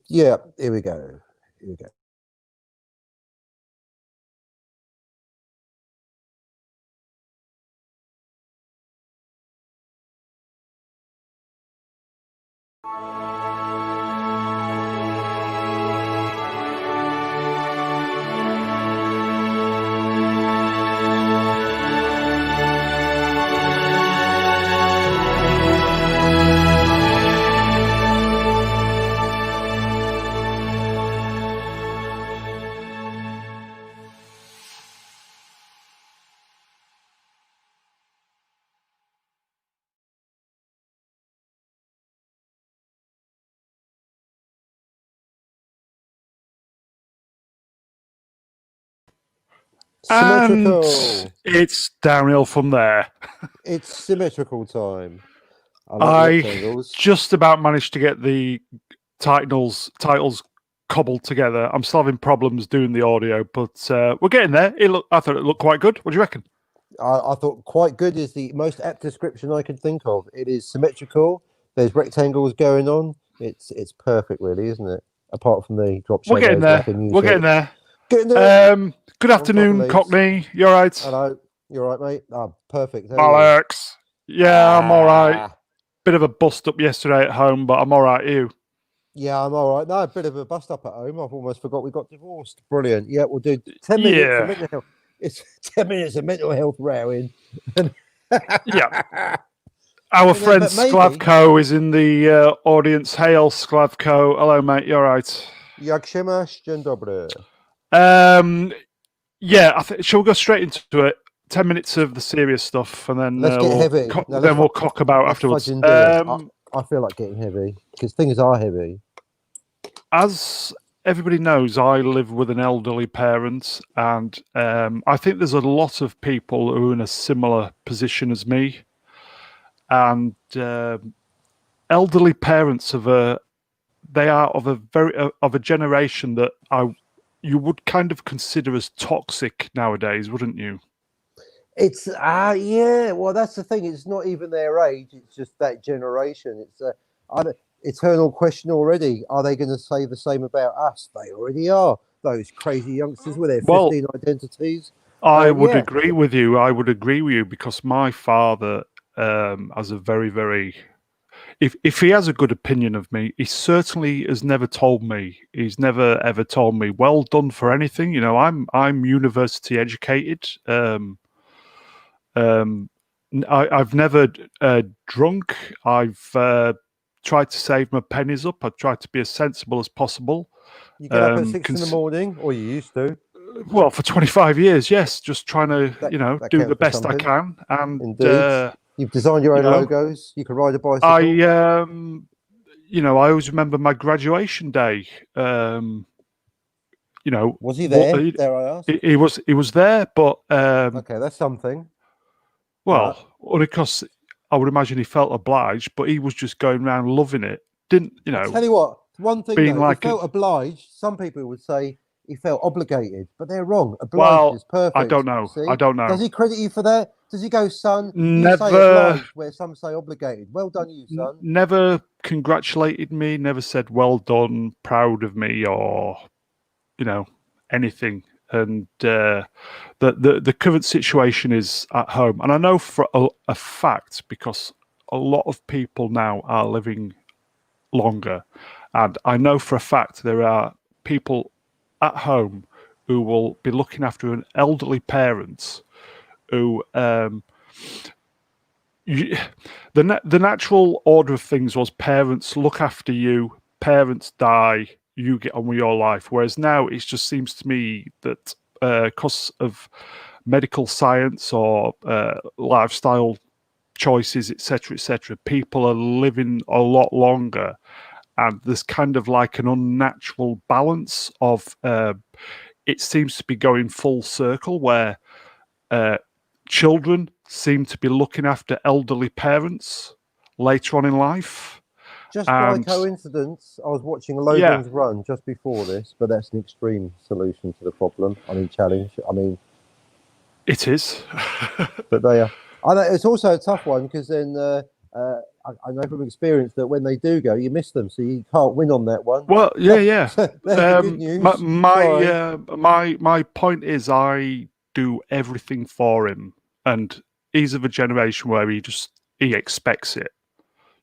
Yeah, here we go. Here we go. And Symmetrical. it's downhill from there. It's symmetrical time. I like I rectangles. just about managed to get the titles cobbled together. I'm still having problems doing the audio, but we're getting there. I thought it looked quite good. What do you reckon? I thought quite good is the most apt description I could think of. It is symmetrical. There's rectangles going on. It's perfect, really, isn't it? Apart from the drop We're getting shadows, there. lack of music. We're getting there. Getting there. Good afternoon, Cockney. You all right? Hello. You all right, mate? Oh, perfect. Alex. Yeah, I'm all right. Bit of a bust up yesterday at home, but I'm all right. You? Yeah, I'm all right. No, a bit of a bust up at home. I've almost forgot we got divorced. Brilliant. Yeah, we'll do 10 minutes of mental health. It's 10 minutes of mental health rowing. Yeah. Our friend Sklavko is in the audience. Hail, Sklavko. Hello, mate. You all right? Jak się masz? Dzień dobry. Yeah, shall we go straight into it? 10 minutes of the serious stuff, and then let's get heavy. Then we'll cock about afterwards. I feel like getting heavy because things are heavy. As everybody knows, I live with an elderly parent, and I think there's a lot of people who are in a similar position as me. And elderly parents they are of a generation that you would kind of consider as toxic nowadays, wouldn't you? It's yeah. Well, that's the thing. It's not even their age. It's just that generation. It's an eternal question already. Are they going to say the same about us? They already are. Those crazy youngsters with their 15 identities. I would agree with you. I would agree with you because my father has a very, very. If he has a good opinion of me, he certainly has never told me. He's never ever told me, "Well done for anything." You know, I'm university educated. I've never drunk. I've tried to save my pennies up. I've tried to be as sensible as possible. You get up at 6 in the morning, or you used to? Well, for 25 years, yes. Just trying to, do the best I can. And you've designed your own logos. You can ride a bicycle. I always remember my graduation day. Was he there? Dare I ask? He was there, but okay, that's something. Well, only because I would imagine he felt obliged, but he was just going around loving it. Didn't I'll tell you what, one thing though, he felt obliged. Some people would say he felt obligated, but they're wrong. Obliged is perfect. I don't know. See? I don't know. Does he credit you for that? Does he go, son? Never. You say obliged, where some say obligated. Well done, you son. Never congratulated me. Never said well done, proud of me, or anything. And the current situation is at home, and I know for a fact because a lot of people now are living longer, and I know for a fact there are people at home who will be looking after an elderly parent who the natural order of things was parents look after you, parents die, you get on with your life. Whereas now it just seems to me that because of medical science or lifestyle choices, etc., people are living a lot longer, and there's kind of like an unnatural balance of it seems to be going full circle where children seem to be looking after elderly parents later on in life. Just by coincidence, I was watching Logan's Run just before this, but that's an extreme solution to the problem. Challenge. It is. But they are. I know it's also a tough one because then I know from experience that when they do go, you miss them, so you can't win on that one. Well, yeah. That's the good news. My point is, I do everything for him, and he's of a generation where he expects it.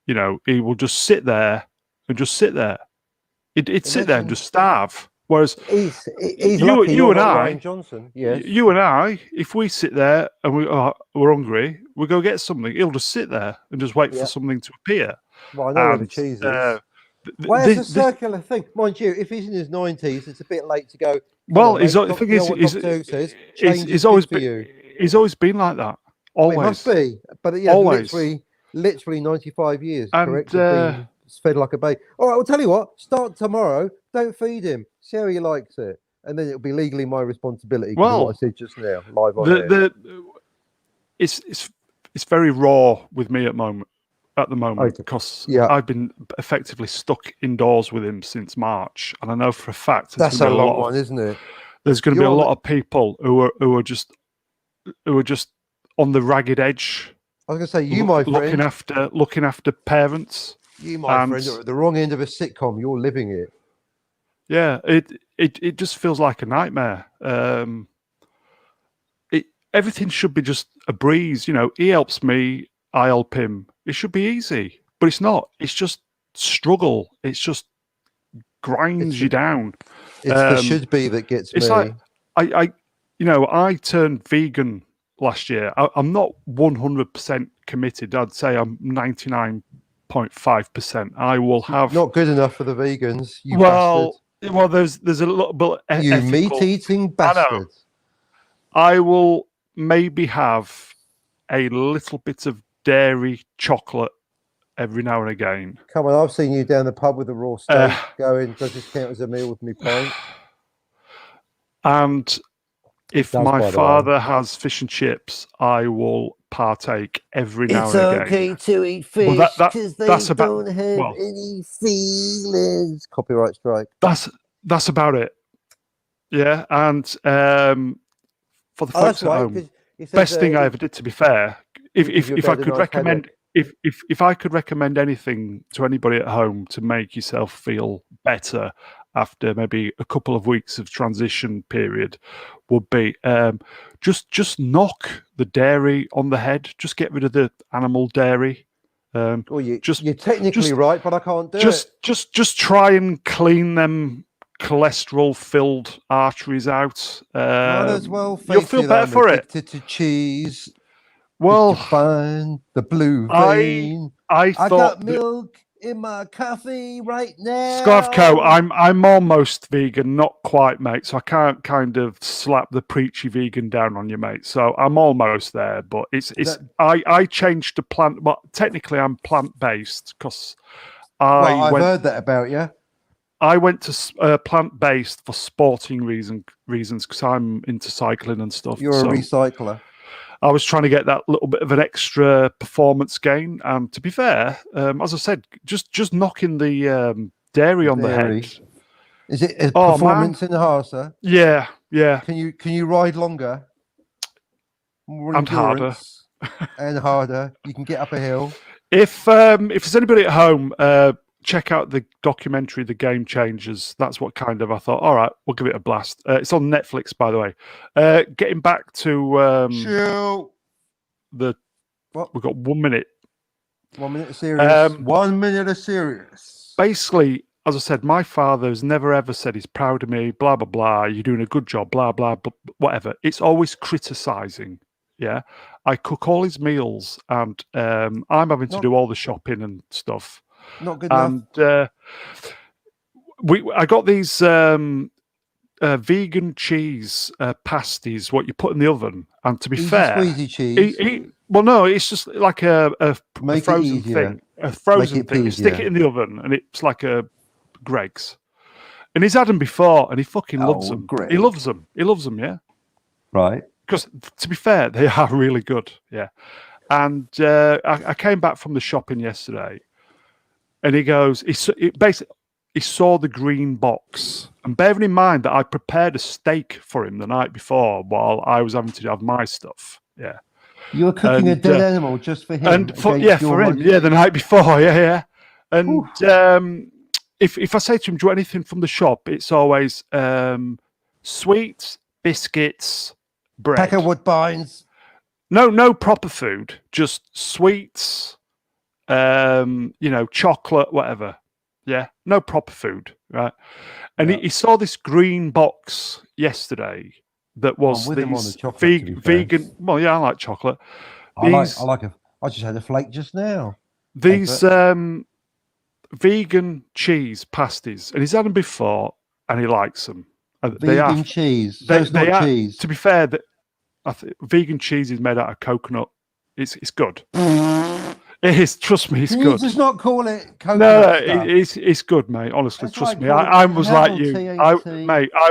You know, he will just sit there and just sit there. He'd sit there and just starve. Whereas he's lucky you and not I, Ryan Johnson. Yes. you and I, if we sit there and we're hungry, we go get something. He'll just sit there and just wait for something to appear. Well, I know where the cheese is. Well, it's a circular thing, mind you. If he's in his 90s, it's a bit late to go. Well, the thing is, he's always been like that. Always. Well, it must be, but yeah, always. Literally 95 years. And, correct. Being fed like a baby. All right, I'll tell you what. Start tomorrow. Don't feed him. See how he likes it, and then it'll be legally my responsibility. Well, what I said just now, live on air. It's very raw with me at the moment because I've been effectively stuck indoors with him since March, and I know for a fact that's a long one, isn't it? There's going to be a lot of people who are just on the ragged edge. I was going to say, you, my friend, looking after parents. You, my friend, are at the wrong end of a sitcom. You're living it. Yeah, it just feels like a nightmare. Everything should be just a breeze. You know, he helps me, I help him. It should be easy, but it's not. It's just struggle. It's just grinds you down. It's the should be that gets me. It's like I turned vegan last year. I'm not 100% committed. I'd say I'm 99.5%. I will have not good enough for the vegans. You bastard. Well, there's a little bit. You meat-eating bastard. I will maybe have a little bit of dairy chocolate every now and again. Come on, I've seen you down the pub with a raw steak going, does this count as a meal with me pint? And if my father has fish and chips, I will partake every now and again. It's okay to eat fish because they don't have any feelings. Copyright strike. That's about it. Yeah, and for the folks at home, best thing I ever did, to be fair, if I could recommend, if I could recommend anything to anybody at home to make yourself feel better after maybe a couple of weeks of transition period, would be just knock the dairy on the head. Just get rid of the animal dairy. Well, you're technically right, but I can't do it. Just try and clean them cholesterol-filled arteries out. Might as well you'll feel better for it. To cheese. Well, find the blue vein. I got milk in my coffee right now. Sklavko, I'm almost vegan, not quite, mate. So I can't kind of slap the preachy vegan down on you, mate. So I'm almost there, but I changed to plant. Well, technically I'm plant-based because I've heard that about you. I went to plant-based for sporting reasons because I'm into cycling and stuff. You're a recycler. I was trying to get that little bit of an extra performance gain. And to be fair, as I said, just knocking the dairy on the head. Is it a performance enhancer? Yeah. Can you ride longer? More and harder. And harder. You can get up a hill. If there's anybody at home, check out the documentary, The Game Changers. That's what kind of I thought, all right, we'll give it a blast. It's on Netflix, by the way. Getting back to we've got 1 minute. 1 minute of serious. 1 minute of serious. Basically, as I said, my father has never ever said he's proud of me, blah, blah, blah, you're doing a good job, blah, blah, blah, whatever. It's always criticizing. Yeah. I cook all his meals and I'm having to do all the shopping and stuff. Not good enough. And I got these vegan cheese pasties, what you put in the oven. And to be fair, squeezy cheese. Well, no, it's just like a frozen thing. A frozen thing. You stick it in the oven, and it's like a Greg's. And he's had them before, and he fucking loves them. Greg. He loves them. He loves them. Yeah. Right. Because to be fair, they are really good. Yeah. And I came back from the shopping yesterday. And he goes, he saw the green box. And bearing in mind that I prepared a steak for him the night before while I was having to have my stuff. Yeah. You're cooking a And, dead animal just for him. and for against your him, monkey. the night before, yeah. And if I say to him, do you want anything from the shop? It's always sweets, biscuits, bread. Pack of Woodbines. No proper food, just sweets, chocolate, whatever. Yeah, no proper food, right? And he saw this green box yesterday that was these vegan. Well, yeah, I like chocolate. I just had a flake just now. These vegan cheese pasties, and he's had them before, and he likes them. Vegan cheese. So it's not cheese. To be fair, vegan cheese is made out of coconut. It's good. It is. Trust me, it's good. You just not call it coconut. No, it's good, mate. Honestly, trust me. I was like you, I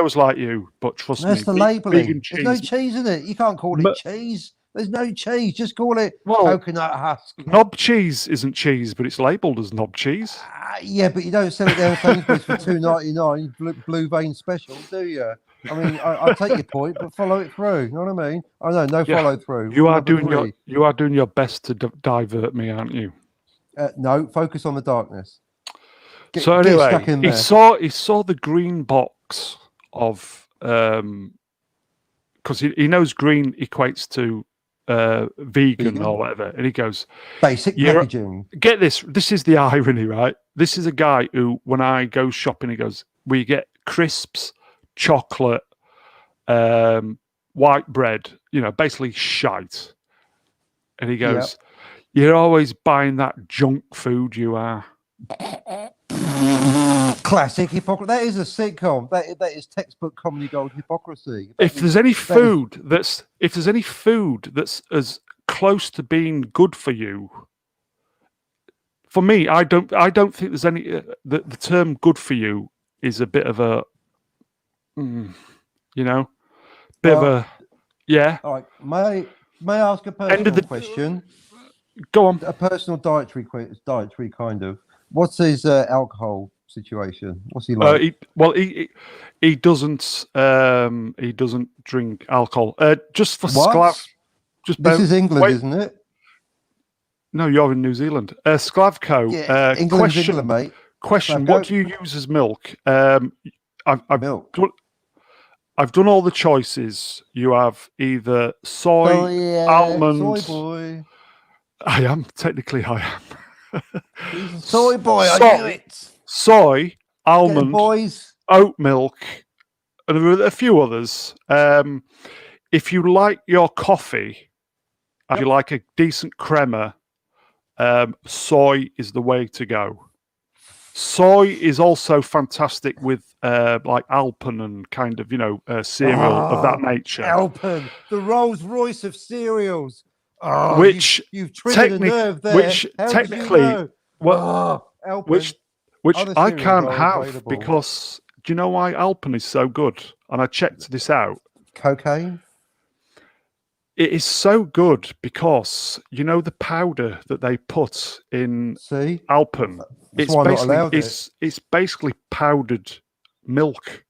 was like you, but trust me. That's the labelling. There's no cheese in it. You can't call it cheese. There's no cheese. Just call it coconut husk. Knob cheese isn't cheese, but it's labelled as knob chease. Yeah, but you don't sell it down Sainsbury's for $2.99 blue vein special, do you? I mean, I take your point, but follow it through. You know what I mean? I know, no follow through. You are doing your best to divert me, aren't you? No, focus on the darkness. So anyway, he saw the green box of because he knows green equates to vegan or whatever, and he goes basic packaging. Get this. This is the irony, right? This is a guy who, when I go shopping, he goes, "We get crisps, chocolate, white bread, basically shite." And he goes, "You're always buying that junk food, you are." Classic hypocrisy. That is a sitcom. That is textbook comedy gold hypocrisy. If there's any food that's as close to being good for you, for me, I don't think there's any. The term "good for you" is a bit of a, of a, yeah. All right. May I ask a personal question? Go on. A personal dietary kind of. What's his alcohol situation? What's he like? He doesn't drink alcohol. Just for Sclav. This is England, isn't it? No, you're in New Zealand. Sklavko. England's England, mate. Question: Sklavko. What do you use as milk? Milk. I've done all the choices. You have either soy, almond. Soy boy. I am technically. I am. Soy boy, I knew it. Soy, almond, oat milk, and there are a few others. If you like your coffee, if you like a decent crema, soy is the way to go. Soy is also fantastic with like Alpen and kind of cereal of that nature. Alpen, the Rolls Royce of cereals. Oh, which you've triggered a nerve there. Which technically, which I can't have because do you know why Alpen is so good? And I checked this out. Cocaine. It is so good because the powder that they put in Alpen. It's basically powdered milk.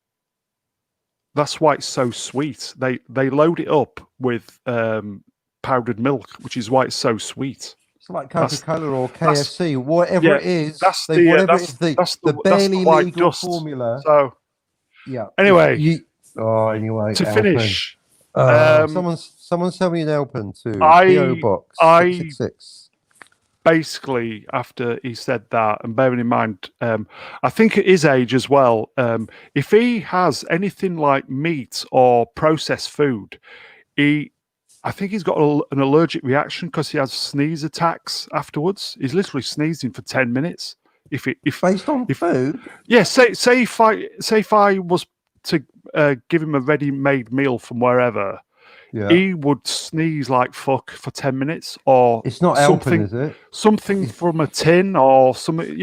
That's why it's so sweet. They load it up with powdered milk, which is why it's so sweet. It's like Coca-Cola or KFC, whatever it is. That's the barely legal formula. So, Anyway, to Alpen. finish, someone sell me an Alpen to PO Box 666. Basically, after he said that, and bearing in mind, I think at his age as well, if he has anything like meat or processed food, I think he's got an allergic reaction because he has sneeze attacks afterwards. He's literally sneezing for 10 minutes. Based on food? Yeah, say if I was to give him a ready-made meal from wherever, he would sneeze like fuck for 10 minutes, or it's not Alpen, is it? Something from a tin or something.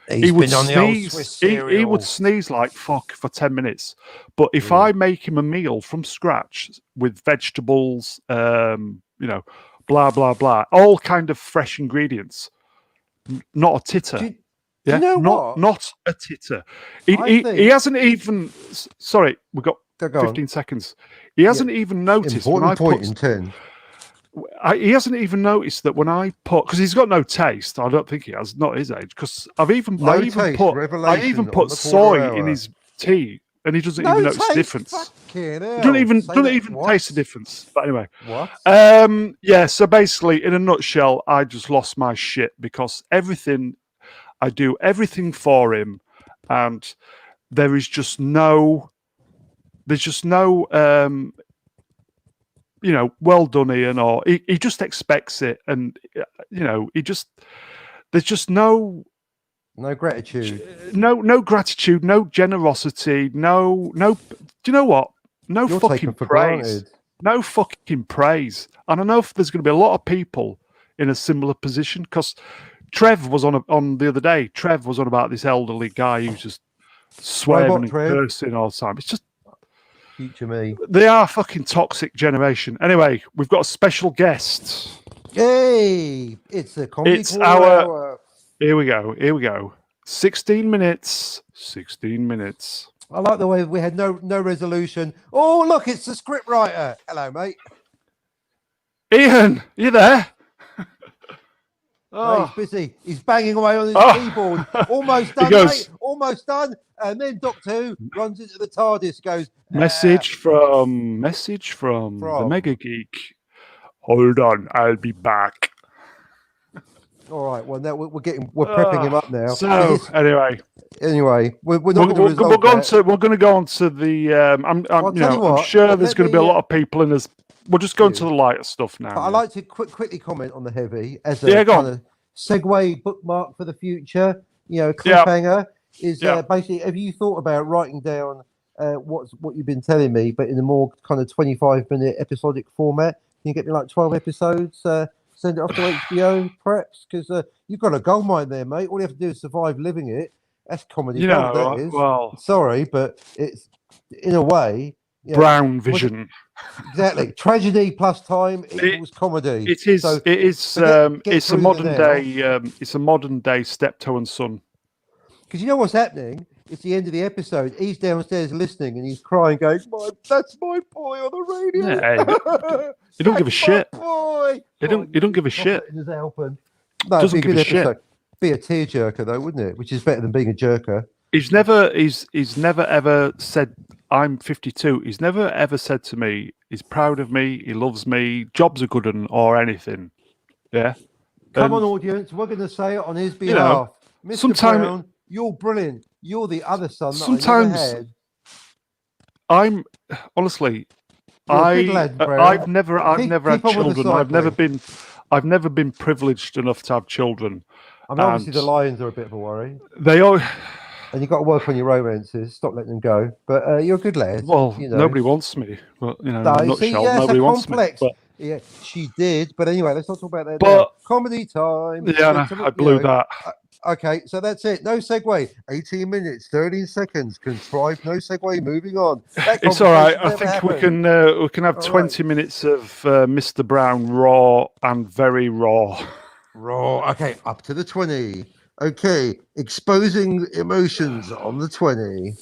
He would sneeze. He would sneeze like fuck for 10 minutes. But if I make him a meal from scratch with vegetables, blah blah blah, all kind of fresh ingredients, not a titter. You know what? Not a titter. He hasn't even. Sorry, we've got 15 seconds. He hasn't even noticed when I put he hasn't even noticed that when I put, because he's got no taste. I don't think he has, not his age. Because I even Revelation put on the quarter soy in hour. his tea, and he doesn't No even notice the taste. difference. Fucking hell. Don't even taste the difference. But anyway, What? yeah. So basically, in a nutshell, I just lost my shit because everything I do, everything for him, and there's just no, well done, Ian, or he just expects it, and there's just no gratitude. no gratitude, no generosity, no. Do you know what? No You're fucking taken for praise. granted. No fucking praise. And I know there's going to be a lot of people in a similar position because Trev was on the other day. Trev was on about this elderly guy who's just swearing Robot and Trev. cursing all the time. It's just Future me. they are a fucking toxic generation. Anyway, we've got a special guest. Hey, it's a comedy It's quarter our- hour. Here we go. 16 minutes. 16 minutes. I like the way we had no resolution. Oh, look, it's the script writer. Hello, mate. Ian, you there? No, he's busy. He's banging away on his keyboard. Almost done, goes- mate. Almost done. And then Doctor Who runs into the TARDIS, goes, Message from the Mega Geek. Hold on, I'll be back. all right, well, now we're prepping him up now. So Anyway, we're not we're going to go on to the. I'm sure there's going to be a lot of people in this. We'll just go into the lighter stuff now. But I like to quickly comment on the heavy as a go kind of segue bookmark for the future. Cliffhanger is basically. Have you thought about writing down what you've been telling me, but in a more kind of 25-minute episodic format? Can you get me like 12 episodes? Send it off to HBO, perhaps, because you've got a gold mine there, mate. All you have to do is survive living it. That's comedy. That is. Well, sorry, but it's in a way. Brown vision. Exactly. Tragedy plus time equals comedy. It is. So it is. It's a modern day. It's a modern day Steptoe and Son. Because you know what's happening? It's the end of the episode. He's downstairs listening and he's crying, going, "That's my boy on the radio." Yeah, he don't give a shit. Boy. He don't give a shit. No, Doesn't give a shit. Be a tearjerker though, wouldn't it? Which is better than being a jerker. He's never ever said I'm 52. He's never ever said to me he's proud of me, he loves me, jobs are good or anything. Yeah. Come on, audience, we're going to say it on his behalf. Mr. Brown, you're brilliant. You're the other son that I never had. I'm honestly, I've never had children. I've never been privileged enough to have children. I mean, obviously the lions are a bit of a worry. They are. And you've got to work on your romances. Stop letting them go. But you're a good lad. Well, nobody wants me. Well, nobody wants me. But... Yeah, she did. But anyway, let's not talk about that now. Comedy time. Yeah, I blew that. Okay, so that's it. No segue. 18 minutes, 13 seconds. Contrived no segue. Moving on. It's all right. I think we can have 20 minutes of Mr. Brown raw and very raw. Raw. Okay, up to the 20. Okay, exposing emotions on the 20.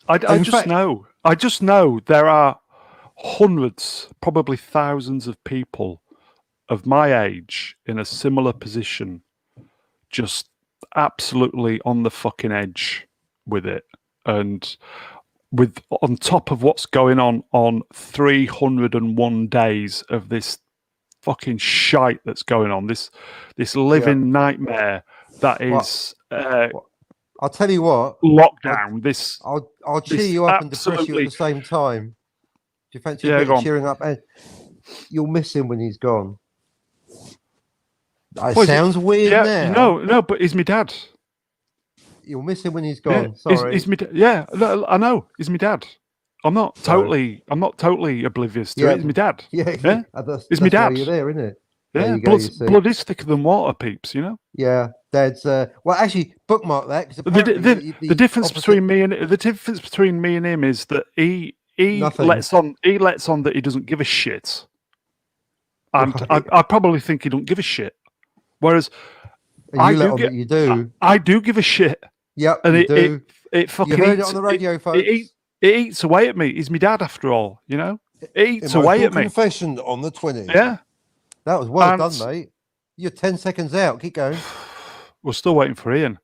I just know there are hundreds, probably thousands of people of my age in a similar position, just absolutely on the fucking edge with it. And on top of what's going on 301 days of this fucking shite that's going on, this living nightmare that is I'll tell you what, lockdown. I'll cheer you up and depress you at the same time. Do you fancy cheering up? And you'll miss him when he's gone. It sounds weird now. No, but he's my dad. You'll miss him when he's gone. Sorry, he's my yeah. I know. He's my dad. I'm not totally oblivious to it. He's my dad. Yeah. He's my dad. You're there, isn't it? Yeah, blood is thicker than water, peeps. You know. Yeah, Dad's. Well, actually, bookmark that because the difference between me and him is that he lets on that he doesn't give a shit, and I probably think he don't give a shit. Whereas you do. I do give a shit. Yep, and it fucking you heard it on the radio, folks. It eats away at me. He's my dad after all, you know. It eats Emotional away at me. confession on the 20. Yeah. That was well And- done, mate. You're 10 seconds out. Keep going. We're still waiting for Ian.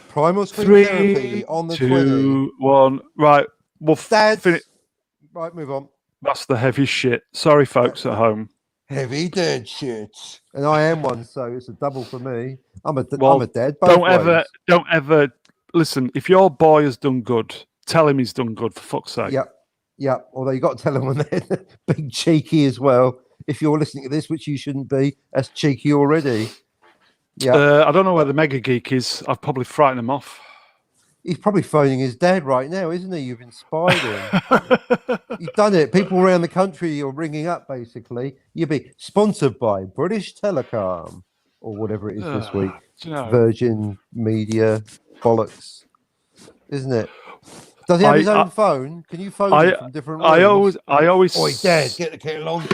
Primal scream 3, therapy on the 20. 2, 1. Right. We'll Dads. finish. Right, move on. That's the heavy shit. Sorry, folks at home. Heavy dead shit. And I am one, so it's a double for me. I'm a Well, dad. Both ways. Don't ever listen. If your boy has done good, tell him he's done good. For fuck's sake. Yep. Although you got to tell him when they're big cheeky as well. If you're listening to this, which you shouldn't be, that's cheeky already. Yeah. I don't know where the mega geek is. I've probably frightened him off. He's probably phoning his dad right now, isn't he? You've inspired him. You've done it. People around the country you're ringing up, basically. You'll be sponsored by British Telecom or whatever it is this week. Virgin Media bollocks, isn't it? Does he have his own phone? Can you phone him from different rooms? I always. Oi, Dad, get the kettle on.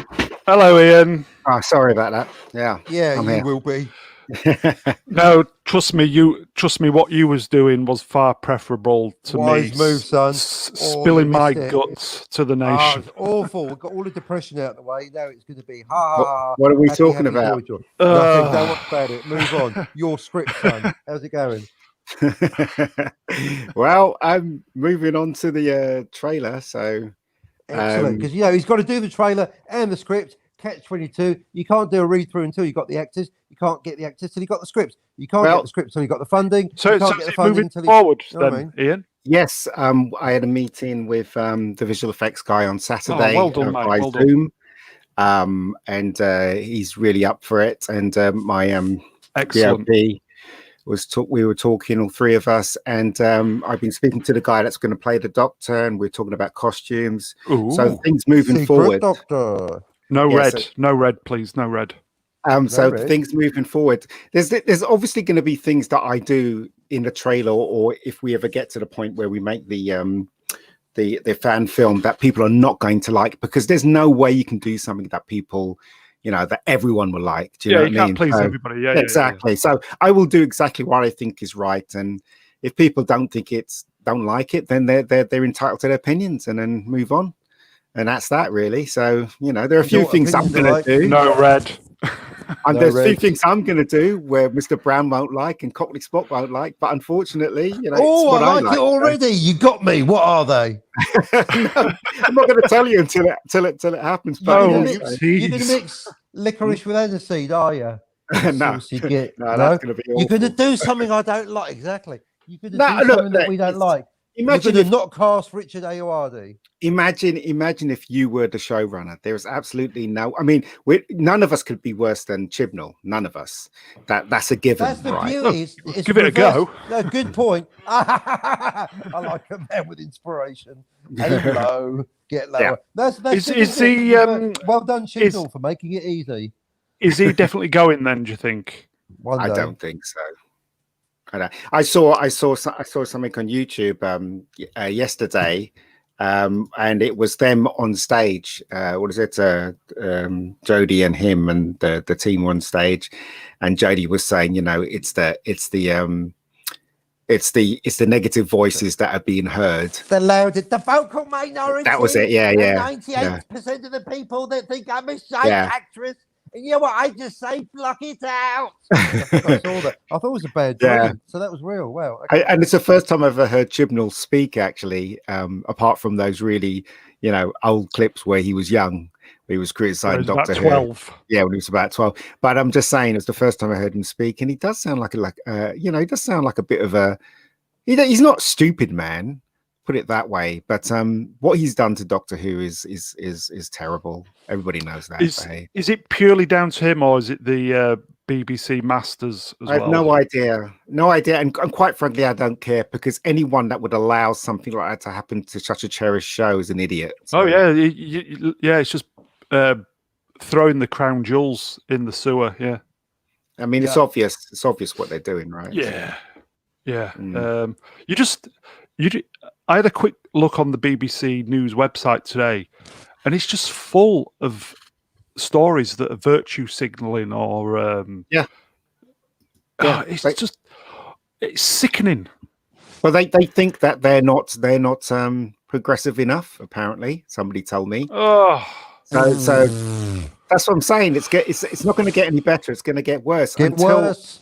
Hello, Ian. Oh, sorry about that. Yeah, I'm here. Will be. No, trust me. What you was doing was far preferable to Wise me. move, son. Spilling my guts to the nation. It's awful. We've got all the depression out of the way. Now it's going to be ha. What are we happy, talking happy, about? joy. Nothing. Don't worry about it. Move on. Your script, son. How's it going? Well, I'm moving on to the trailer. So excellent, because he's got to do the trailer and the script. Catch-22. You can't do a read-through until you got the actors. You can't get the actors till you got the script. You can't get the script until you got the funding. So, you can't get the funding moving until forward, you know then, Ian. Yes, I had a meeting with the visual effects guy on Saturday well done, mate. by Well Zoom, and he's really up for it. And my excellent. DLP we were talking, all three of us, and I've been speaking to the guy that's going to play the Doctor, and we're talking about costumes. Ooh. So things moving Secret forward. Doctor. No red, please. No red. Things moving forward. There's obviously going to be things that I do in the trailer, or if we ever get to the point where we make the fan film that people are not going to like, because there's no way you can do something that people, that everyone will like. Do you know what I mean? Can't please everybody. Yeah, exactly. Yeah. So I will do exactly what I think is right, and if people don't like it, then they're entitled to their opinions, and then move on. And that's that, really. So, there are a few things I'm going to do. No red. And there's a few things I'm going to do where Mr. Brown won't like and Cockney Spot won't like. But unfortunately, it's what I like it already. You got me. What are they? No, I'm not going to tell you until it happens. You're going to mix licorice with aniseed, are you? No, that's going to be awful. You're going to do something I don't like. Exactly. You're going to do something that we don't like. Imagine if not cast Richard Ayoade. Imagine if you were the showrunner. There is absolutely no. I mean, none of us could be worse than Chibnall. None of us. That's a given. That's the right? beauty. Give it a go. No, good point. I like a man with inspiration. Aim low, get lower. Yeah. That's is he? Well done, Chibnall, for making it easy. Is he definitely going then? Do you think? I don't think so. I saw something on YouTube yesterday, and it was them on stage. What is it? Jodie and him and the team were on stage, and Jodie was saying, it's the negative voices that are being heard. The vocal minority. That was it. Yeah. 98% of the people that think I'm a shite actress. And you know what? I just say, block it out. I saw that. I thought it was a bad dream. So that was real. Wow. Okay. And it's the first time I've ever heard Chibnall speak, actually, apart from those really, old clips where he was young. He was criticizing Doctor Who. 12. Yeah, when he was about 12. But I'm just saying, it's the first time I heard him speak, and he does sound like he does sound like a bit of a. He's not a stupid man, put it that way. But what he's done to Doctor Who is terrible. Everybody knows that. Is it purely down to him, or is it the BBC Masters as well? I have no idea. And quite frankly, I don't care, because anyone that would allow something like that to happen to such a cherished show is an idiot. So. Oh yeah, it's just throwing the crown jewels in the sewer. Yeah, I mean, it's obvious. It's obvious what they're doing, right? Yeah. I had a quick look on the BBC News website today, and it's just full of stories that are virtue signaling or it's sickening. Well, they think that they're not progressive enough. Apparently, somebody told me. Oh, So that's what I'm saying. It's not going to get any better. It's going to get worse. Worse.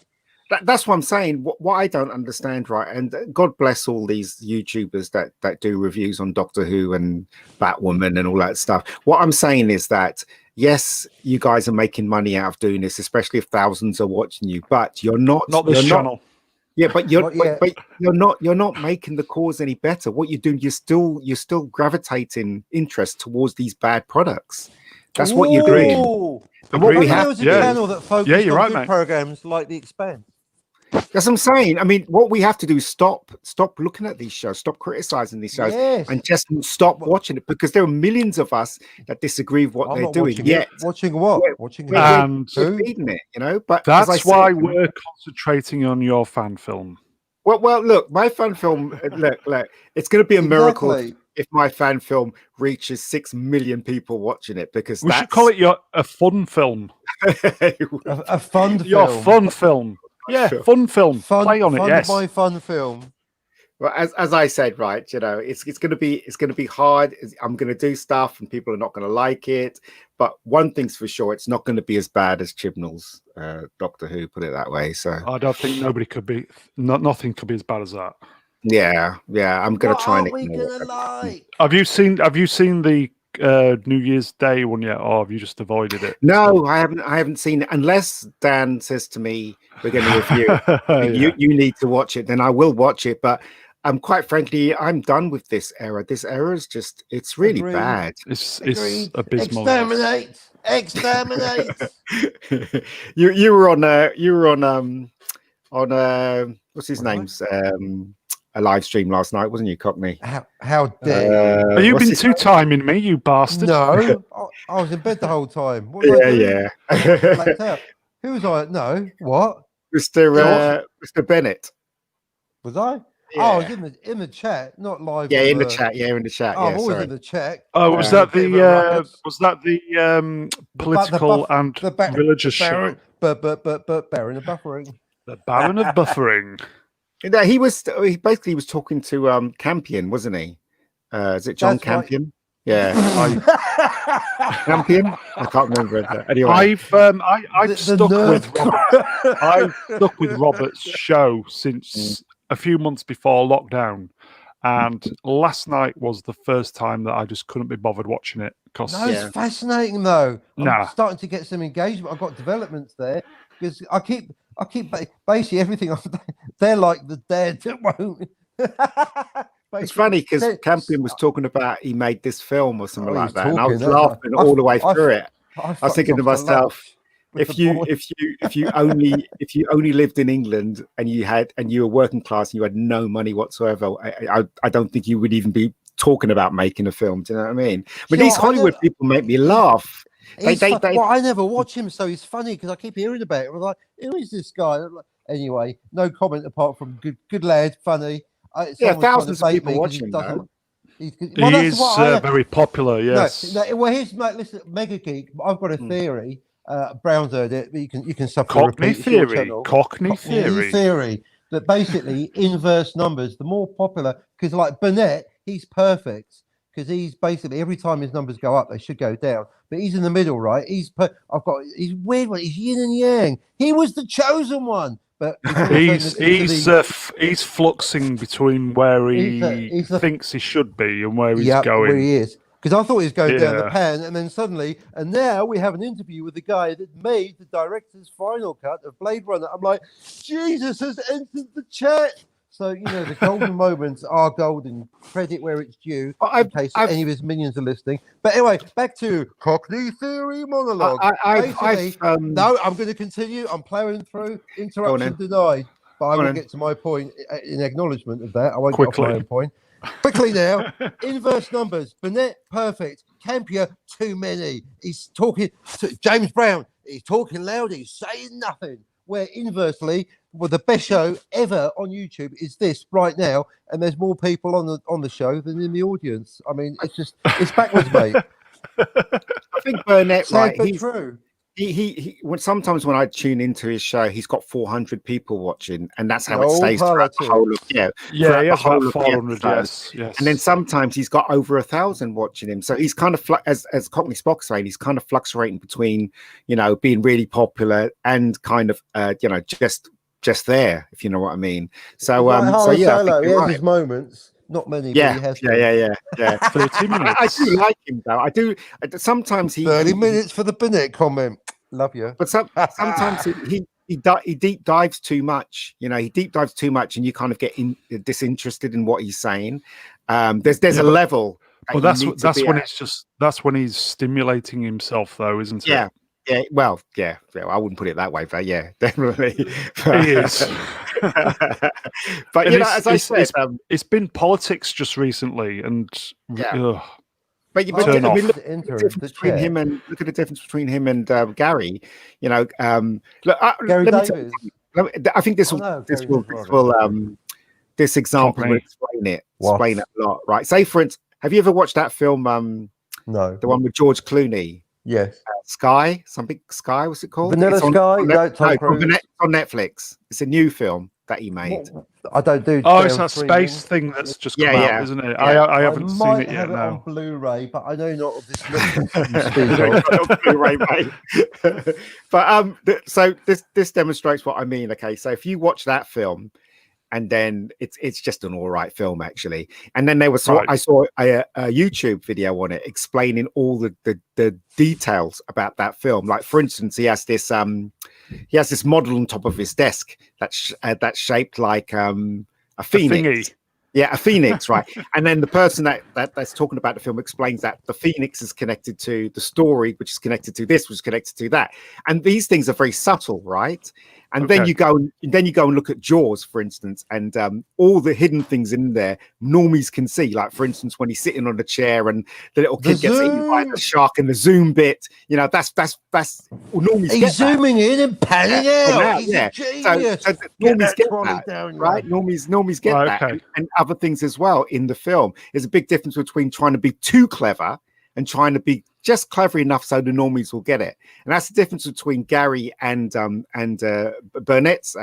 That's what I'm saying. What I don't understand, right? And God bless all these YouTubers that do reviews on Doctor Who and Batwoman and all that stuff. What I'm saying is that yes, you guys are making money out of doing this, especially if thousands are watching you. But you're not this channel. Yeah, but you're Not but you're not making the cause any better. What you're doing, you're still gravitating interest towards these bad products. That's what you're doing. Ooh. And what we There have was a to do, channel that focused you're on right, good mate. programs like The Expanse. that's what I'm saying. I mean, what we have to do is stop looking at these shows, stop criticizing these shows, Yes. and just stop watching it, because there are millions of us that disagree with what I'm they're not doing. watching Yet it. Watching what? we're- Watching we're, And we're who? feeding it, you know. But as I That's said, why we're concentrating on your fan film. Well, look, my fan film. Look, it's going to be a miracle Exactly. if my fan film reaches 6 million people watching it, because We should call it a fun film. A fun Your film. fun film. Yeah, fun film. Play on it. Fund Yes. my fun film. Well, as I said, right, you know, it's going to be hard. I'm going to do stuff, and people are not going to like it. But one thing's for sure, it's not going to be as bad as Chibnall's Doctor Who. Put it that way. So I don't think nobody could be. Nothing could be as bad as that. yeah, I'm going to try and What are we ignore gonna it. like? Have you seen the New Year's Day one yet, or have you just avoided it? No, I haven't seen it, unless Dan says to me we're going to review it. Yeah. You need to watch it, then I will watch it. But quite frankly, I'm done with this era. This era is just, it's really Agreed. bad. It's Agreed. abysmal. Exterminate. you were on what's his Was I? name's a live stream last night, wasn't you, Cockney? How dare you? Have you what's been his two timing me, you bastard? No, I was in bed the whole time. What was I doing? Yeah. Blacked out. Who was I? No, what Mr. Bennett. was I? Yeah. Oh, I was in the chat, not live. Yeah, on in the chat. Yeah, in the chat. Oh, Yeah, I'm always sorry. in the chat. Oh, was Yeah. that Bit of a ruckus. political and religious show? But Baron of Buffering. The Baron of Buffering. No, he basically was talking to Campion, wasn't he? Is it John That's right. Campion? Yeah, Campion. I can't remember. Anyway, I've stuck with nerd. I've stuck with Robert's show since a few months before lockdown, and last night was the first time that I just couldn't be bothered watching it. Because No, it's fascinating though. I'm Nah. starting to get some engagement. I've got developments there because I keep basically everything. They're like the dead that won't. it's funny because They're- Campion was talking about he made this film or something Oh, like he's that, and I was talking, laughing all the way through it. I was thinking to fucked off myself, lunch with if the you boy. if you only lived in England and you were working class and you had no money whatsoever, I don't think you would even be talking about making a film. Do you know what I mean? But Yeah, these I Hollywood know. people make me laugh. Well, I never watch him, so he's funny because I keep hearing about it. I'm like, who is this guy? Anyway, no comment apart from good lad, funny. Yeah, Someone's trying to thousands of bait people me 'cause watching, he doesn't- though. Well, he that's is what I- very popular. Yes. No, well, here's listen, Mega Geek. I've got a theory. Brown's heard it, but you can suffer Cockney repeat. It's your theory. channel. Cockney theory. theory that basically inverse numbers, the more popular, because like Burnett, he's perfect because he's basically every time his numbers go up, they should go down. But he's in the middle, right? He's weird one. He's yin and yang. He was the chosen one, but He's fluxing between where he thinks he should be and where he's going. Where he is. Because I thought he was going down the Yeah. pan, and then suddenly, and now we have an interview with the guy that made the director's final cut of Blade Runner. I'm like, Jesus has entered the chat. So the golden moments are golden. Credit where it's due, in case any of his minions are listening. But anyway, back to Cockney Theory monologue. No, I'm going to continue. I'm plowing through. Interruption denied. But I will get to my point in acknowledgement of that. I won't get off my own point. Quickly now, inverse numbers. Burnett, perfect. Campion, too many. He's talking to James Brown. He's talking loud. He's saying nothing. Where inversely, the best show ever on YouTube is this right now, and there's more people on the show than in the audience. I mean, it's backwards, mate. I think Burnett, Sad right? but true. when sometimes when I tune into his show, he's got 400 people watching, and that's how No it stays throughout the whole of Yeah, throughout he the has about whole of the 400. episode. Yes. And then sometimes he's got over 1,000 watching him. So he's kind of as Cockney Spock's saying, he's kind of fluctuating between, you know, being really popular and kind of just there, if you know what I mean. So yeah, I think he you're has right. his moments. Not many, Yeah, but he has. yeah. 30 minutes. I do like him though. I do. Sometimes 30 minutes for the Bennett comment. Love you. But sometimes he deep dives too much. You know, he deep dives too much, and you kind of get disinterested in what he's saying. There's a level. Well, that's when he's stimulating himself, though, isn't it? Yeah. Yeah, well, yeah, I wouldn't put it that way, but yeah, definitely. He is. But and you know, as I said, it's been politics just recently, and But Turn I mean, off. look at the difference between him and Gary. You know, look, Gary let me tell Davis. you, I think this example will explain it a lot, right? Say, for instance, have you ever watched that film? No, the one with George Clooney. Yes. Sky, what's it called? Vanilla Sky? It's on Netflix. It's a new film that he made. I don't do. Oh, it's that space thing that's just come out, isn't it? Yeah. I haven't seen it yet. Have it now. on Blu-ray, but I know not of this look. Blu-ray, mate. But so this demonstrates what I mean. Okay, so if you watch that film, and then it's just an all right film actually. And then I saw a YouTube video on it explaining all the details about that film. Like for instance, he has this model on top of his desk that's shaped like a phoenix. A phoenix, right? And then the person that's talking about the film explains that the phoenix is connected to the story, which is connected to this, which is connected to that. And these things are very subtle, right? And then you go and look at Jaws, for instance, and all the hidden things in there normies can see. Like for instance, when he's sitting on the chair and the little kid gets eaten by the shark, and the zoom bit, you know, that's normies. He's zooming in and panning out. He's a genius. So normies get that, right? Normies get that, and other things as well in the film. There's a big difference between trying to be too clever and trying to be just clever enough so the normies will get it. And that's the difference between Gary and Burnett's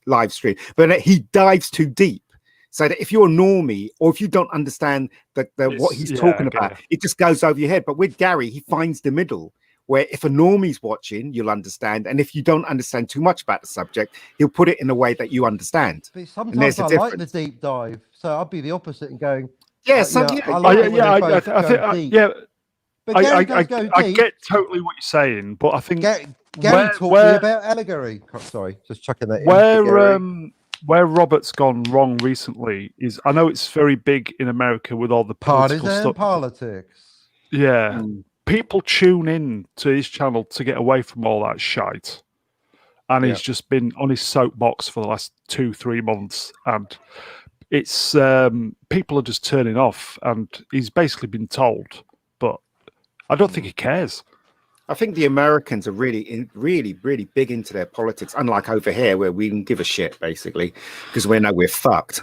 live stream. Burnett, he dives too deep. So that if you're a normie or if you don't understand what he's talking about, it just goes over your head. But with Gary, he finds the middle, where if a normie's watching, you'll understand. And if you don't understand too much about the subject, he'll put it in a way that you understand. But sometimes I like the deep dive. So I'll be the opposite and going, I get totally what you're saying, but I think Gary talked to me about allegory. Sorry, just chucking that in. Where Robert's gone wrong recently is, I know it's very big in America with all the partisan politics. Yeah. People tune in to his channel to get away from all that shite. And he's just been on his soapbox for the last 2-3 months, and it's people are just turning off, and he's basically been told, but I don't think he cares. I think the Americans are really big into their politics, unlike over here where we don't give a shit basically because we know we're fucked.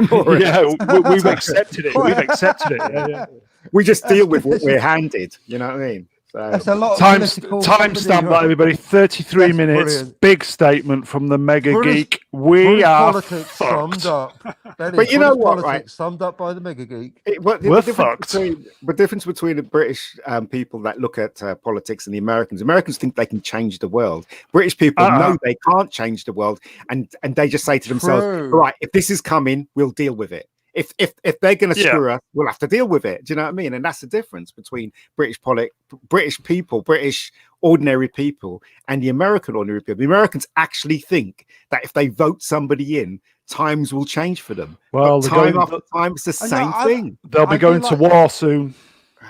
We've accepted it. We've accepted it. Yeah. We just deal with what we're handed. You know what I mean? That's a lot of time stamp that, everybody. 33 minutes. Brilliant. Big statement from the Mega Geek. We are politics fucked. Summed up. But you know what, right? Summed up by the Mega Geek. We're fucked. The difference between the British people that look at politics and the Americans think they can change the world. British people know they can't change the world, and they just say to themselves, "All right, if this is coming, we'll deal with it. If they're going to screw us, we'll have to deal with it." Do you know what I mean? And that's the difference between British people, British ordinary people, and the American ordinary people. The Americans actually think that if they vote somebody in, times will change for them. Well, time after time, it's the same thing. They'll be going to war soon.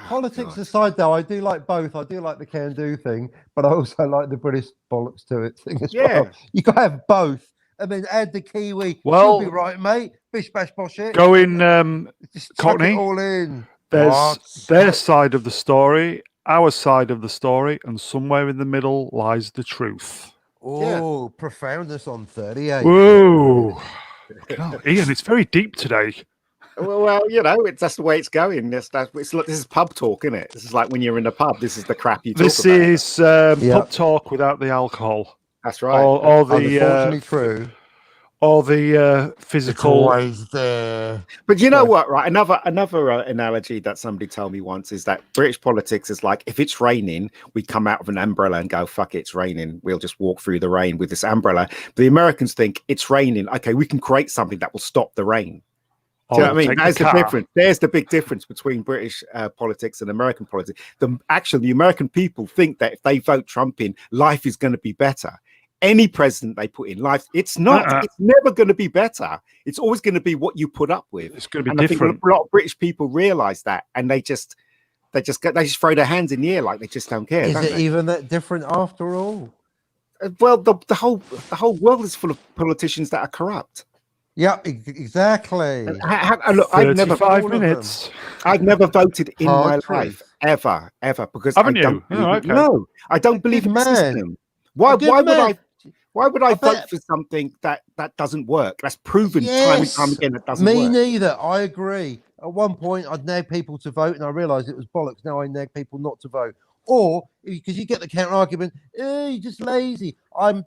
Politics aside, though, I do like both. I do like the can-do thing, but I also like the British bollocks to it thing as well. You got to have both. I mean, add the Kiwi. Well, she'll be right, mate. Bish bash bosh it. Go in, Cockney. It all in. There's their side of the story, our side of the story, and somewhere in the middle lies the truth. Oh, profoundness on 38. Whoa. God, Ian, it's very deep today. Well, it's that's the way it's going. This is pub talk, isn't it? This is like when you're in a pub. This is the crap you talk This about. is pub talk without the alcohol. That's right. Or the Unfortunately true. or the It's physical. always there. But you know what, right? Another analogy that somebody told me once is that British politics is like, if it's raining, we come out with an umbrella and go, fuck it, it's raining. We'll just walk through the rain with this umbrella. But the Americans think it's raining. Okay, we can create something that will stop the rain. Do you know what I mean? That's the difference. There's the big difference between British politics and American politics. The American people think that if they vote Trump in, life is going to be better. Any president they put in life, it's not. It's never going to be better. It's always going to be what you put up with. It's going to be and different. I think a lot of British people realise that, and they just throw their hands in the air like they just don't care. Is it even that different after all? Well, the whole world is full of politicians that are corrupt. Yeah, exactly. Look, I've never 5 minutes. I've never voted in my truth. life ever, because Haven't I don't you? believe Okay. No, I don't believe in the system. Why would I vote for something that doesn't work? That's proven time and time again that doesn't work. Me neither. I agree. At one point, I'd nag people to vote, and I realised it was bollocks. Now I nag people not to vote, or because you get the counter argument, you're just lazy. Now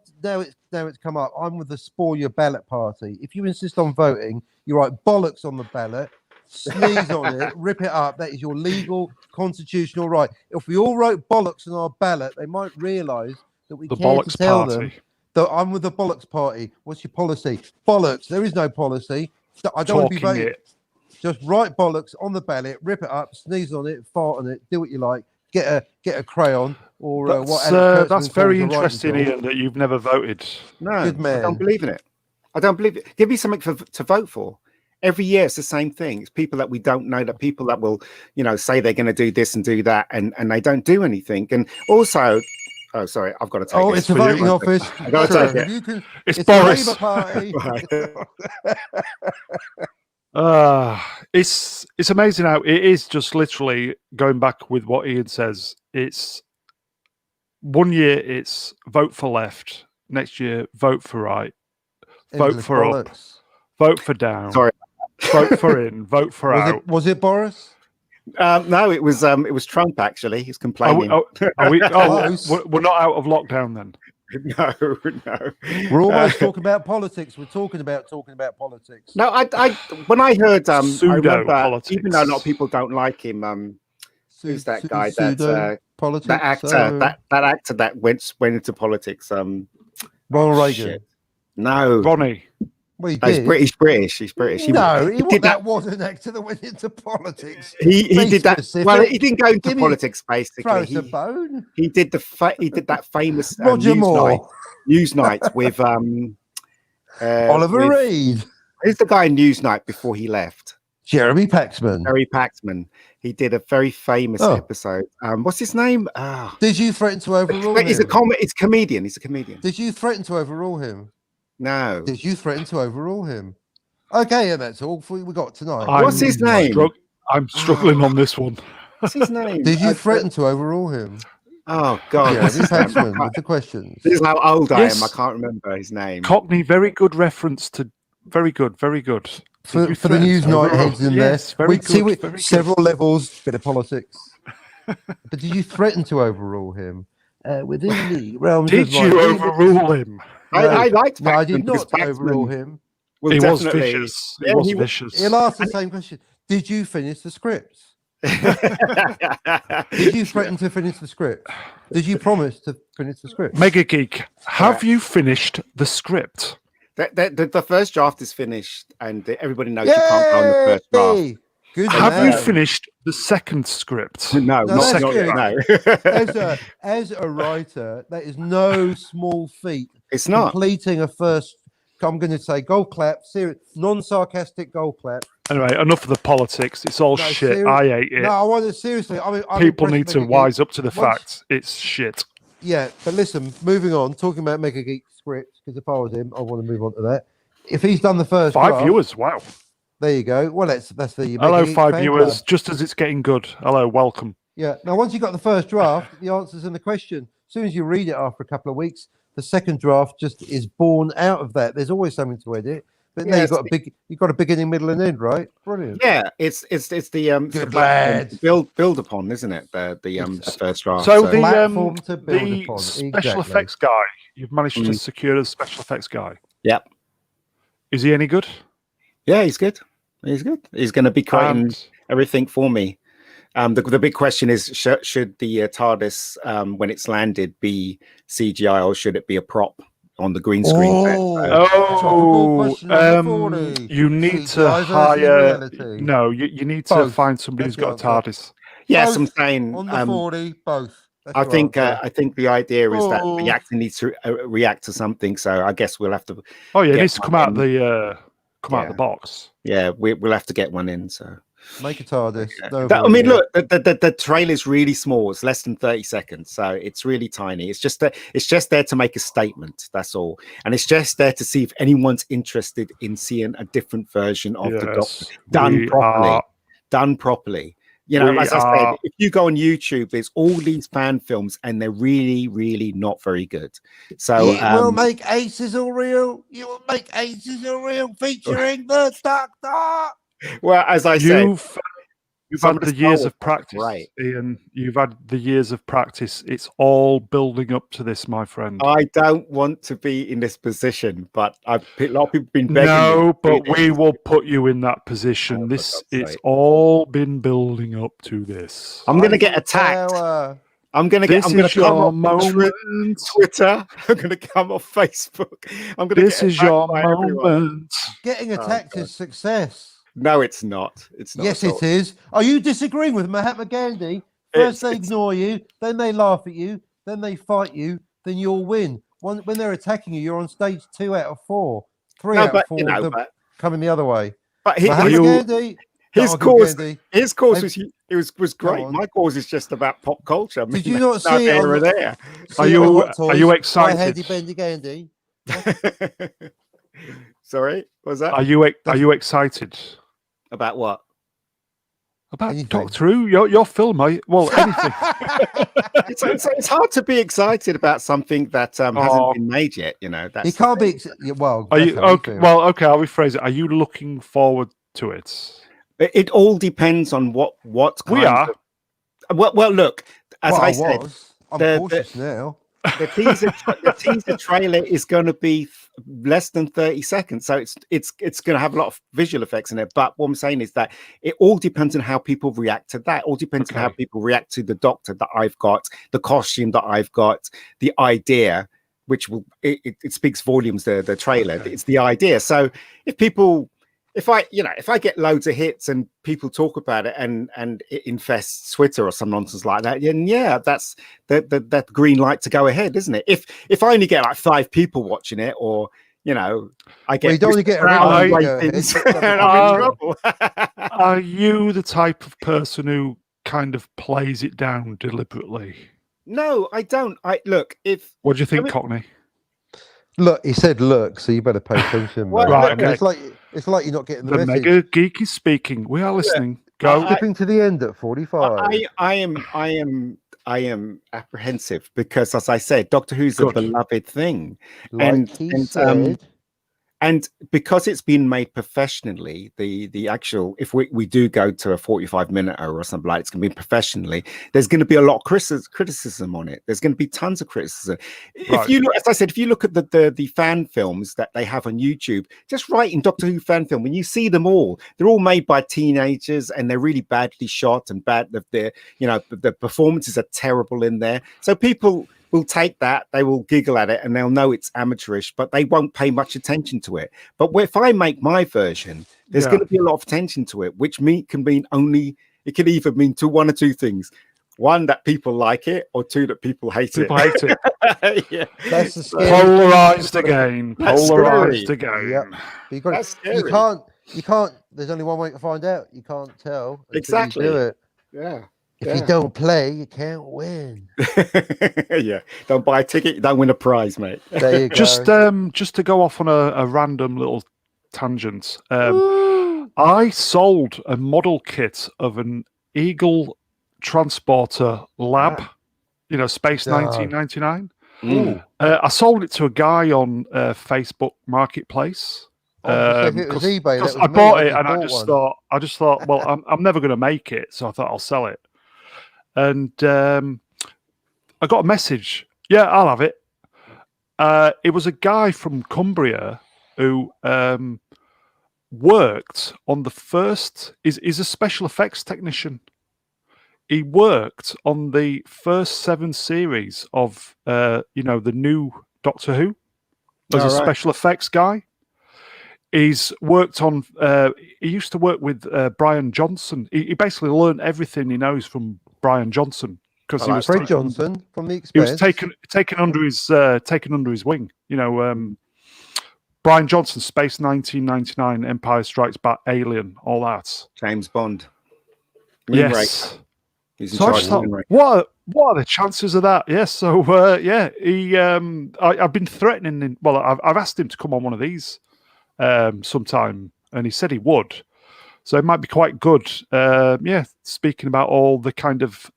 it's come up. I'm with the spoil your ballot party. If you insist on voting, you write bollocks on the ballot, sneeze on it, rip it up. That is your legal constitutional right. If we all wrote bollocks on our ballot, they might realise that we can't tell them that I'm with the bollocks party. What's your policy? Bollocks. There is no policy. I don't want to be voting. Just write bollocks on the ballot, rip it up, sneeze on it, fart on it, do what you like. Get a crayon or what. That's very interesting, Ian, that you've never voted. No, good man. I don't believe in it. I don't believe it. Give me something to vote for. Every year it's the same thing. It's people that we don't know, that people that will, say they're going to do this and do that, and they don't do anything. And also, oh, sorry, I've got to take it. It's a voting office. I've got to take it. It's Boris. The Labour Party. It's amazing how it is just literally going back with what Ian says. It's 1 year it's vote for left, next year vote for right, vote for up, vote for down, vote for in, vote for out. Was it Boris? No, it was Trump actually. He's complaining. We're not out of lockdown then. No. We're almost talking about politics. We're talking about politics. No, I when I heard I remember, politics. even though a lot of people don't like him, who's that guy? That actor that went into politics. Ronald Reagan. Shit. No, Ronnie. Well, he's British. He's British. That was an actor that went into politics. He did that. Specific. Well, he didn't go into politics. Basically, throw us a bone. He did that famous Roger Moore Newsnight with Oliver Reed. Who's the guy in Newsnight before he left? Jeremy Paxman. He did a very famous episode. What's his name? Did you threaten to overrule him? He's a comedian. He's a comedian. Did you threaten to overrule him? No. Did you threaten to overrule him? Okay, that's all we got tonight. What's his name? I'm struggling on this one. What's his name? Did you threaten to overrule him? Oh God! Jeremy Paxman with the questions. This is how old I am. I can't remember his name. Cockney, very good reference to. Very good. For the Newsnight heads in there, several levels, bit of politics. But did you threaten to overrule him within the realms? Did you overrule him? I liked Paxman. No, I did not overrule him. Well, he was vicious. He was vicious. He'll ask the same question. Did you finish the script? Did you threaten to finish the script? Did you promise to finish the script? Mega Geek, have you finished the script? The first draft is finished, and everybody knows you can't go on the first draft. Good have you finished the second script? No, not yet. As a writer, that is no small feat. It's not completing a first. I'm going to say gold clap, serious, non-sarcastic gold clap. Anyway, enough of the politics. It's all shit. I hate it. No, I want to seriously. People need to wise up to the fact it's shit. Yeah, but listen, moving on, talking about Mega Geek script, because if I was him, I want to move on to that. If he's done the first 5 draft, viewers, wow. There you go. Well, that's the hello, 5 viewers. Just as it's getting good. Hello, welcome. Yeah. Now, once you got the first draft, the answer's in the question. As soon as you read it after a couple of weeks, the second draft just is born out of that. There's always something to edit, But now Yes. you've got a beginning, middle, and end, right? Brilliant. Yeah, it's the Good platform lad. to build upon, isn't it? The first draft. So Platform to build the upon. special Exactly. effects guy, you've managed to Mm. secure the special effects guy. Yep. Is he any good? Yeah, he's good. He's good. He's going to be creating And everything for me. The big question is, should the TARDIS, when it's landed, be CGI or should it be a prop on the green screen? Topical question number 40. you need to CGI versus hire. reality. No, you need to Both. find somebody That's who's got the a answer. TARDIS. Yes, Both I'm saying on the 40, both. That's I your think answer. I think the idea is that Oh. the actor needs to react to something. So I guess we'll have to. Oh yeah, it get needs to come one out in. the Yeah. box. Yeah, we'll have to get one in. So Make a TARDIS. No I mean, avoiding look, the trailer is really small. It's less than 30 seconds, so it's really tiny. It's just there to make a statement. That's all, and it's just there to see if anyone's interested in seeing a different version of the Doctor done properly. Done properly. You know, as I said, if you go on YouTube, there's all these fan films, and they're really, really not very good. So it. Will make Aces All Real. You will make Aces All Real featuring the Doctor. Well, as I said, you've some had of the the years Star of Wars practice, right. Ian. You've had the years of practice. It's all building up to this, my friend. I don't want to be in this position, but a lot of people have been begging me. No, but we will put you in that position. Oh, It's all been building up to this. I'm going to get attacked. I'm going to come off Twitter. I'm going to come off Facebook. I'm going to This get is your by moment. everyone. Getting attacked is success. No, it's not. It's not. Yes, it is. Are you disagreeing with Mahatma Gandhi? First they ignore you, then they laugh at you, then they fight you, then you'll win. When they're attacking you, you're on stage 2 out of 4. 3 out of 4 coming the other way. But his cause was great. My cause is just about pop culture. I mean, did you not see it? There. Are you excited? Handy Bendy Gandhi. Sorry, what was that? Are you excited about what? About anything. Doctor Who, your film, well, anything. it's hard to be excited about something that hasn't been made yet. You know, he can't be. Well, are you okay? Well, okay, I'll rephrase it. Are you looking forward to it? It all depends on what we are. Well, look, as I said, I'm cautious now. The teaser trailer is going to be less than 30 seconds, so it's going to have a lot of visual effects in it. But what I'm saying is that it all depends on how people react to that. It all depends on how people react to the Doctor that I've got, the costume that I've got, the idea, which will it speaks volumes. The trailer, it's the idea. So if I get loads of hits and people talk about it and it infests Twitter or some nonsense like that, then that's that green light to go ahead, isn't it? If I only get like 5 people watching it, or I get you don't only get ratings, and I'm in trouble. Are you the type of person who kind of plays it down deliberately? No, I don't. What do you think, Cockney? Look, he said look, so you better pay attention. Well, right, okay. It's like you're not getting the message. Mega Geek is speaking. We are listening. Go. Skipping to the end at 45. I am apprehensive because, as I said, Doctor Who's a beloved thing, and because it's been made professionally, the actual, if we do go to a 45-minute or something like it's going to be professionally, there's going to be a lot of criticism on it. There's going to be tons of criticism. Right. If you look, as I said, if you look at the fan films that they have on YouTube, just write in Doctor Who fan film, when you see them all, they're all made by teenagers and they're really badly shot and the performances are terrible in there. So people will take that, they will giggle at it, and they'll know it's amateurish, but they won't pay much attention to it. But if I make my version, there's going to be a lot of attention to it, which can mean it can either mean one or two things. 1, that people like it, or 2, that people hate it. Yeah. That's the scary polarized again. Polarized again. Yep. You can't. There's only one way to find out. You can't tell. Exactly. You do it. Yeah. If you don't play, you can't win. Yeah, don't buy a ticket, you don't win a prize, mate. There you go. Just to go off on a random little tangent. I sold a model kit of an Eagle transporter lab, Space 1999. I sold it to a guy on Facebook Marketplace. So if it was eBay, that was I me. bought it and bought I just thought, well, I'm never going to make it, so I thought I'll sell it. And I got a message. Yeah, I'll have it. It was a guy from Cumbria who worked on the first. Is a special effects technician. He worked on the first 7 series of the new Doctor Who as a special effects guy. He's worked on. He used to work with Brian Johnson. He basically learned everything he knows from Brian Johnson because he was Fred Johnson from the Expanse. He was taken under his wing. Brian Johnson, Space 1999, Empire Strikes Back, Alien, all that. James Bond. Yes. He's in So I charge just of thought, what are the chances of that? Yes. So he. I've been threatening him. Well, I've asked him to come on one of these sometime, and he said he would. So it might be quite good. Speaking about all the kind of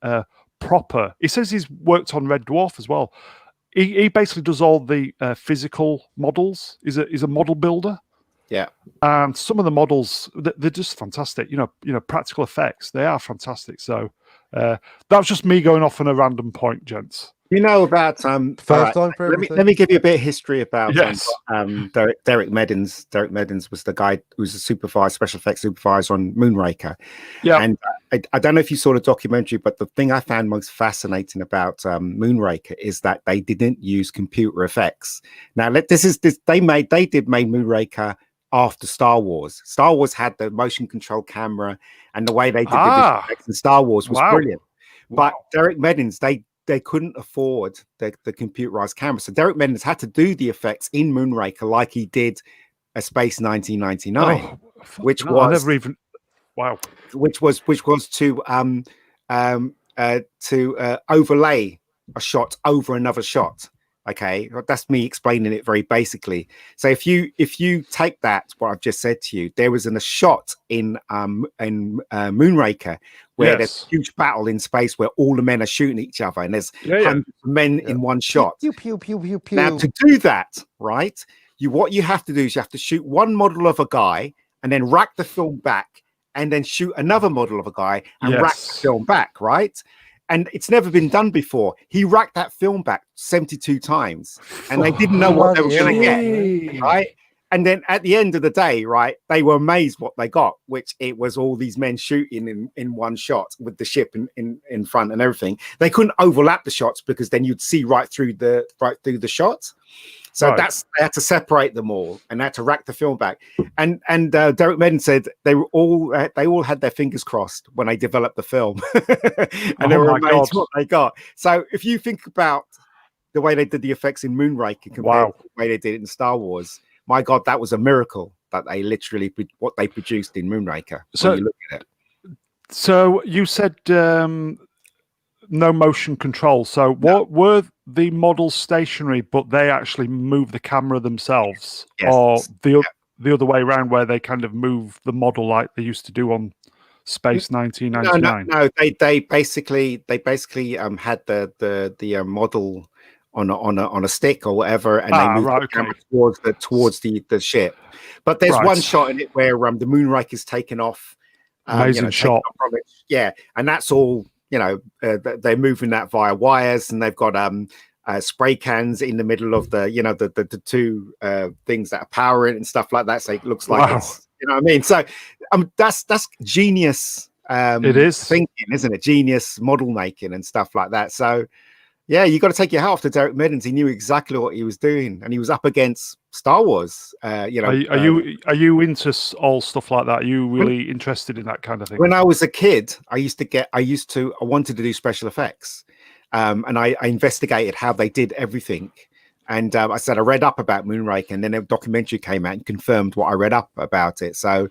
proper. He says he's worked on Red Dwarf as well. He basically does all the physical models. He's a model builder. Yeah. And some of the models, they're just fantastic. Practical effects, they are fantastic. So that was just me going off on a random point, gents. You know about first time for everything. Let me give you a bit of history about Yes. Derek Meddins. Derek Meddins was the guy who was a special effects supervisor on Moonraker. Yeah. And I don't know if you saw the documentary, but the thing I found most fascinating about Moonraker is that they didn't use computer effects. Now, they did make Moonraker after Star Wars. Star Wars had the motion control camera, and the way they did the visual effects in Star Wars was brilliant. But Derek Meddins, they couldn't afford the computerized camera. So Derek Meddins had to do the effects in Moonraker like he did a Space 1999, which was to overlay a shot over another shot. Okay, that's me explaining it very basically. So if you take that, what I've just said to you, there was a shot in Moonraker where there's a huge battle in space where all the men are shooting each other, and there's hundreds of men in one shot. Pew, pew, pew, pew, pew. Now to do that, right? What you have to do is you have to shoot one model of a guy and then rack the film back, and then shoot another model of a guy and rack the film back, right? And it's never been done before. He racked that film back 72 times, and they didn't know what they were going to get, right? And then at the end of the day, right, they were amazed what they got, which it was all these men shooting in one shot with the ship in front and everything. They couldn't overlap the shots because then you'd see right through the shot. So they had to separate them all, and they had to rack the film back. And Derek Meddins said they all had their fingers crossed when they developed the film, and they were amazed what they got. So if you think about the way they did the effects in Moonraker compared to the way they did it in Star Wars, my God, that was a miracle that they literally what they produced in Moonraker. So you look at it. So you said no motion control. So what were the models stationary, but they actually move the camera themselves, or the other way around, where they kind of move the model like they used to do on Space 1999? No. They basically had the model on a stick or whatever, and they moved the camera towards the ship. But there's one shot in it where the Moonraker is taken off. Amazing shot. From it. And that's all. They're moving that via wires, and they've got spray cans in the middle of the two things that are powering and stuff like that. So it looks like it's, you know what I mean. So that's genius. It is thinking, isn't it? Genius model making and stuff like that. So yeah, you got to take your hat off to Derek Meddins. He knew exactly what he was doing, and he was up agast Star Wars. Are you into all stuff like that? Are you really interested in that kind of thing? When I was a kid, I wanted to do special effects, and I investigated how they did everything. And I read up about Moonraker, and then a documentary came out and confirmed what I read up about it. So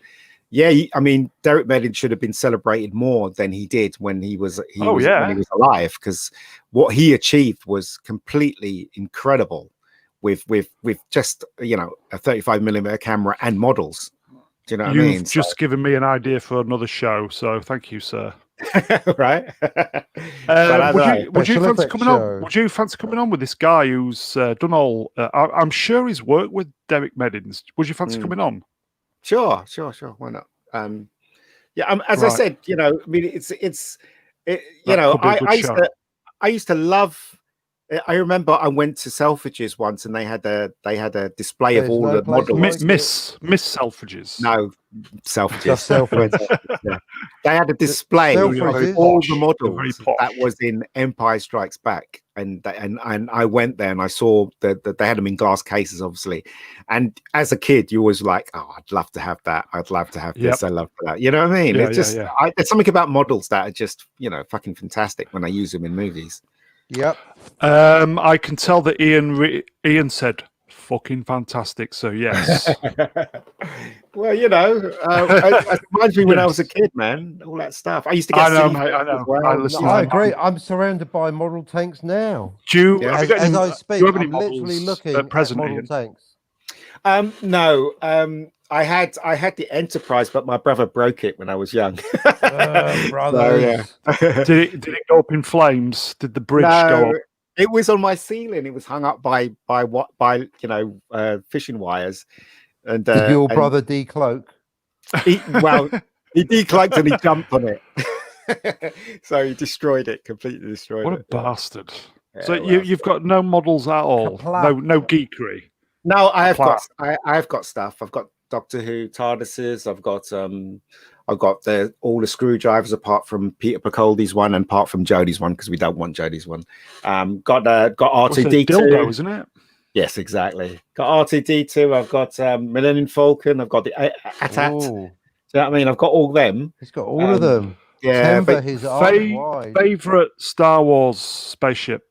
yeah, I mean, Derek Meddins should have been celebrated more than he did when he was alive, because what he achieved was completely incredible with just a 35mm camera and models. Do you know what I mean? You've just given me an idea for another show, so thank you, sir. right? But I don't know. Would you Special fancy effects coming show. on? Would you fancy coming on with this guy who's done all? I'm sure he's worked with Derek Meddins. Would you fancy coming on? Sure. Why not? As I Right. said, I mean, it's you That know, could be a good show. I used to love. I remember I went to Selfridges once, and they had a display of There's all no the place models. like it. Miss Selfridges. No, Selfridges. Just Selfridges. Yeah. They had a display of Selfridges. all the Very models posh. that was in Empire Strikes Back, and I went there and I saw that they had them in glass cases, obviously. And as a kid, you always like, oh, I'd love to have that. I'd love to have this. I love that. You know what I mean? Yeah, It's just there's something about models that are just fucking fantastic when I use them in movies. Yep. I can tell that Ian said fucking fantastic. So yes. Well, it reminds me when I was a kid, man. All that stuff. I used to get. I know, silly mate. I as know. well. I listen. I agree. I'm surrounded by model tanks now. Do you, Yeah. have you got As any- I do speak, you have any I'm literally models looking at at present, model Ian? tanks. No. I had the Enterprise, but my brother broke it when I was young. Brothers. Did it go up in flames? Did the bridge go No, up? it was on my ceiling. It was hung up by fishing wires. And Did your and brother decloak? he decloaked and he jumped on it. So he destroyed it, completely destroyed What it. a bastard! Yeah, So well. you've got no models at all. Kapla. No geekery. No, I Kapla. have got stuff. I've got Doctor Who TARDISes. I've got all the screwdrivers apart from Peter Capaldi's one and apart from Jodie's one because we don't want Jodie's one. Got What's a R2D2. dildo, isn't it? Yes, exactly. Got R2D2. I've got Millennium Falcon. I've got the AT-AT. Do you know Ooh, what I mean? I've got all them. he's got all of them. Yeah, Timber but his arm wide. Favorite Star Wars spaceship?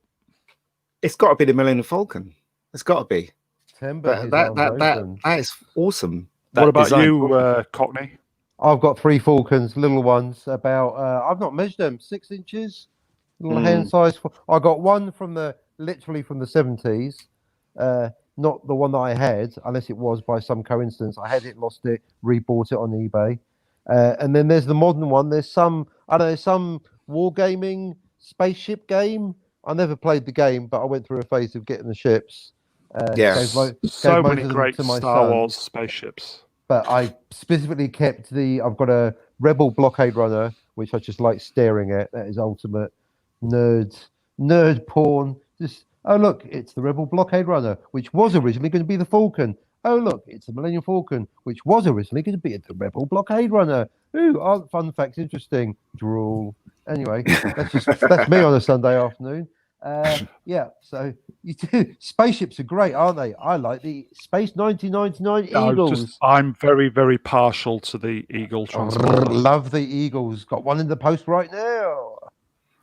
it's got to be the Millennium Falcon. It's got to be. Timber his That arms open. is awesome. What about design. you, Cockney? I've got 3 Falcons, little ones, about I've not measured them, 6 inches, little hand size. I got one literally from the 70s, not the one that I had, unless it was by some coincidence. I had it, lost it, rebought it on eBay, and then there's the modern one. There's some wargaming spaceship game. I never played the game, but I went through a phase of getting the ships. Yes. So gave most many of them great to my Star son. Wars spaceships. But I specifically kept I've got a Rebel blockade runner, which I just like staring at. That is ultimate nerd porn. Just, oh look, it's the Rebel blockade runner, which was originally going to be the Falcon. Oh look, it's the Millennium Falcon, which was originally going to be the Rebel blockade runner. Ooh, aren't fun facts interesting? Drool. Anyway, that's me on a Sunday afternoon. Yeah, so you do. Spaceships are great, aren't they? I like the Space 1999 Eagles. I'm very, very partial to the Eagle transporter. Love the Eagles. Got one in the post right now.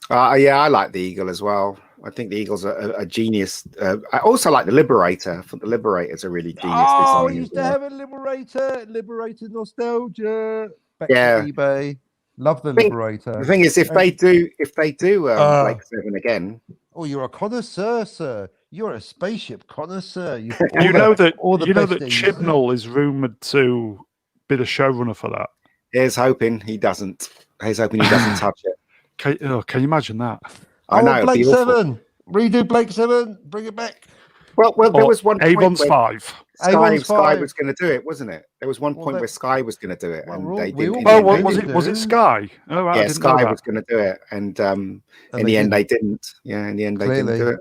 Yeah, I like the Eagle as well. I think the Eagle's a genius. I also like the Liberator. I think the Liberator's a really genius design. I used to have a Liberator nostalgia. Back Yeah. to eBay. Love the Think- Liberator. The thing is, if they do Blake 7 again, Oh, you're a connoisseur, sir. You're a spaceship connoisseur. You know that besties. Chibnall is rumored to be the showrunner for that. here's hoping he doesn't. Here's hoping he doesn't touch it. Can you imagine that? I know. it'd Blake be awful. 7. Redo Blake 7. Bring it back. Well, there was one point Avon's where 5. Avon's Sky 5. was going to do it, wasn't it? There was one Well, point that- where Sky was going to do it, Well, and we they all- we didn't. all in the Oh, end, what they was didn't. it? Was it Sky? Oh, right, I Yeah, didn't know Sky that. was going to do it, and in they the end, didn't. they didn't. Yeah, in the end, they Clearly. didn't do it.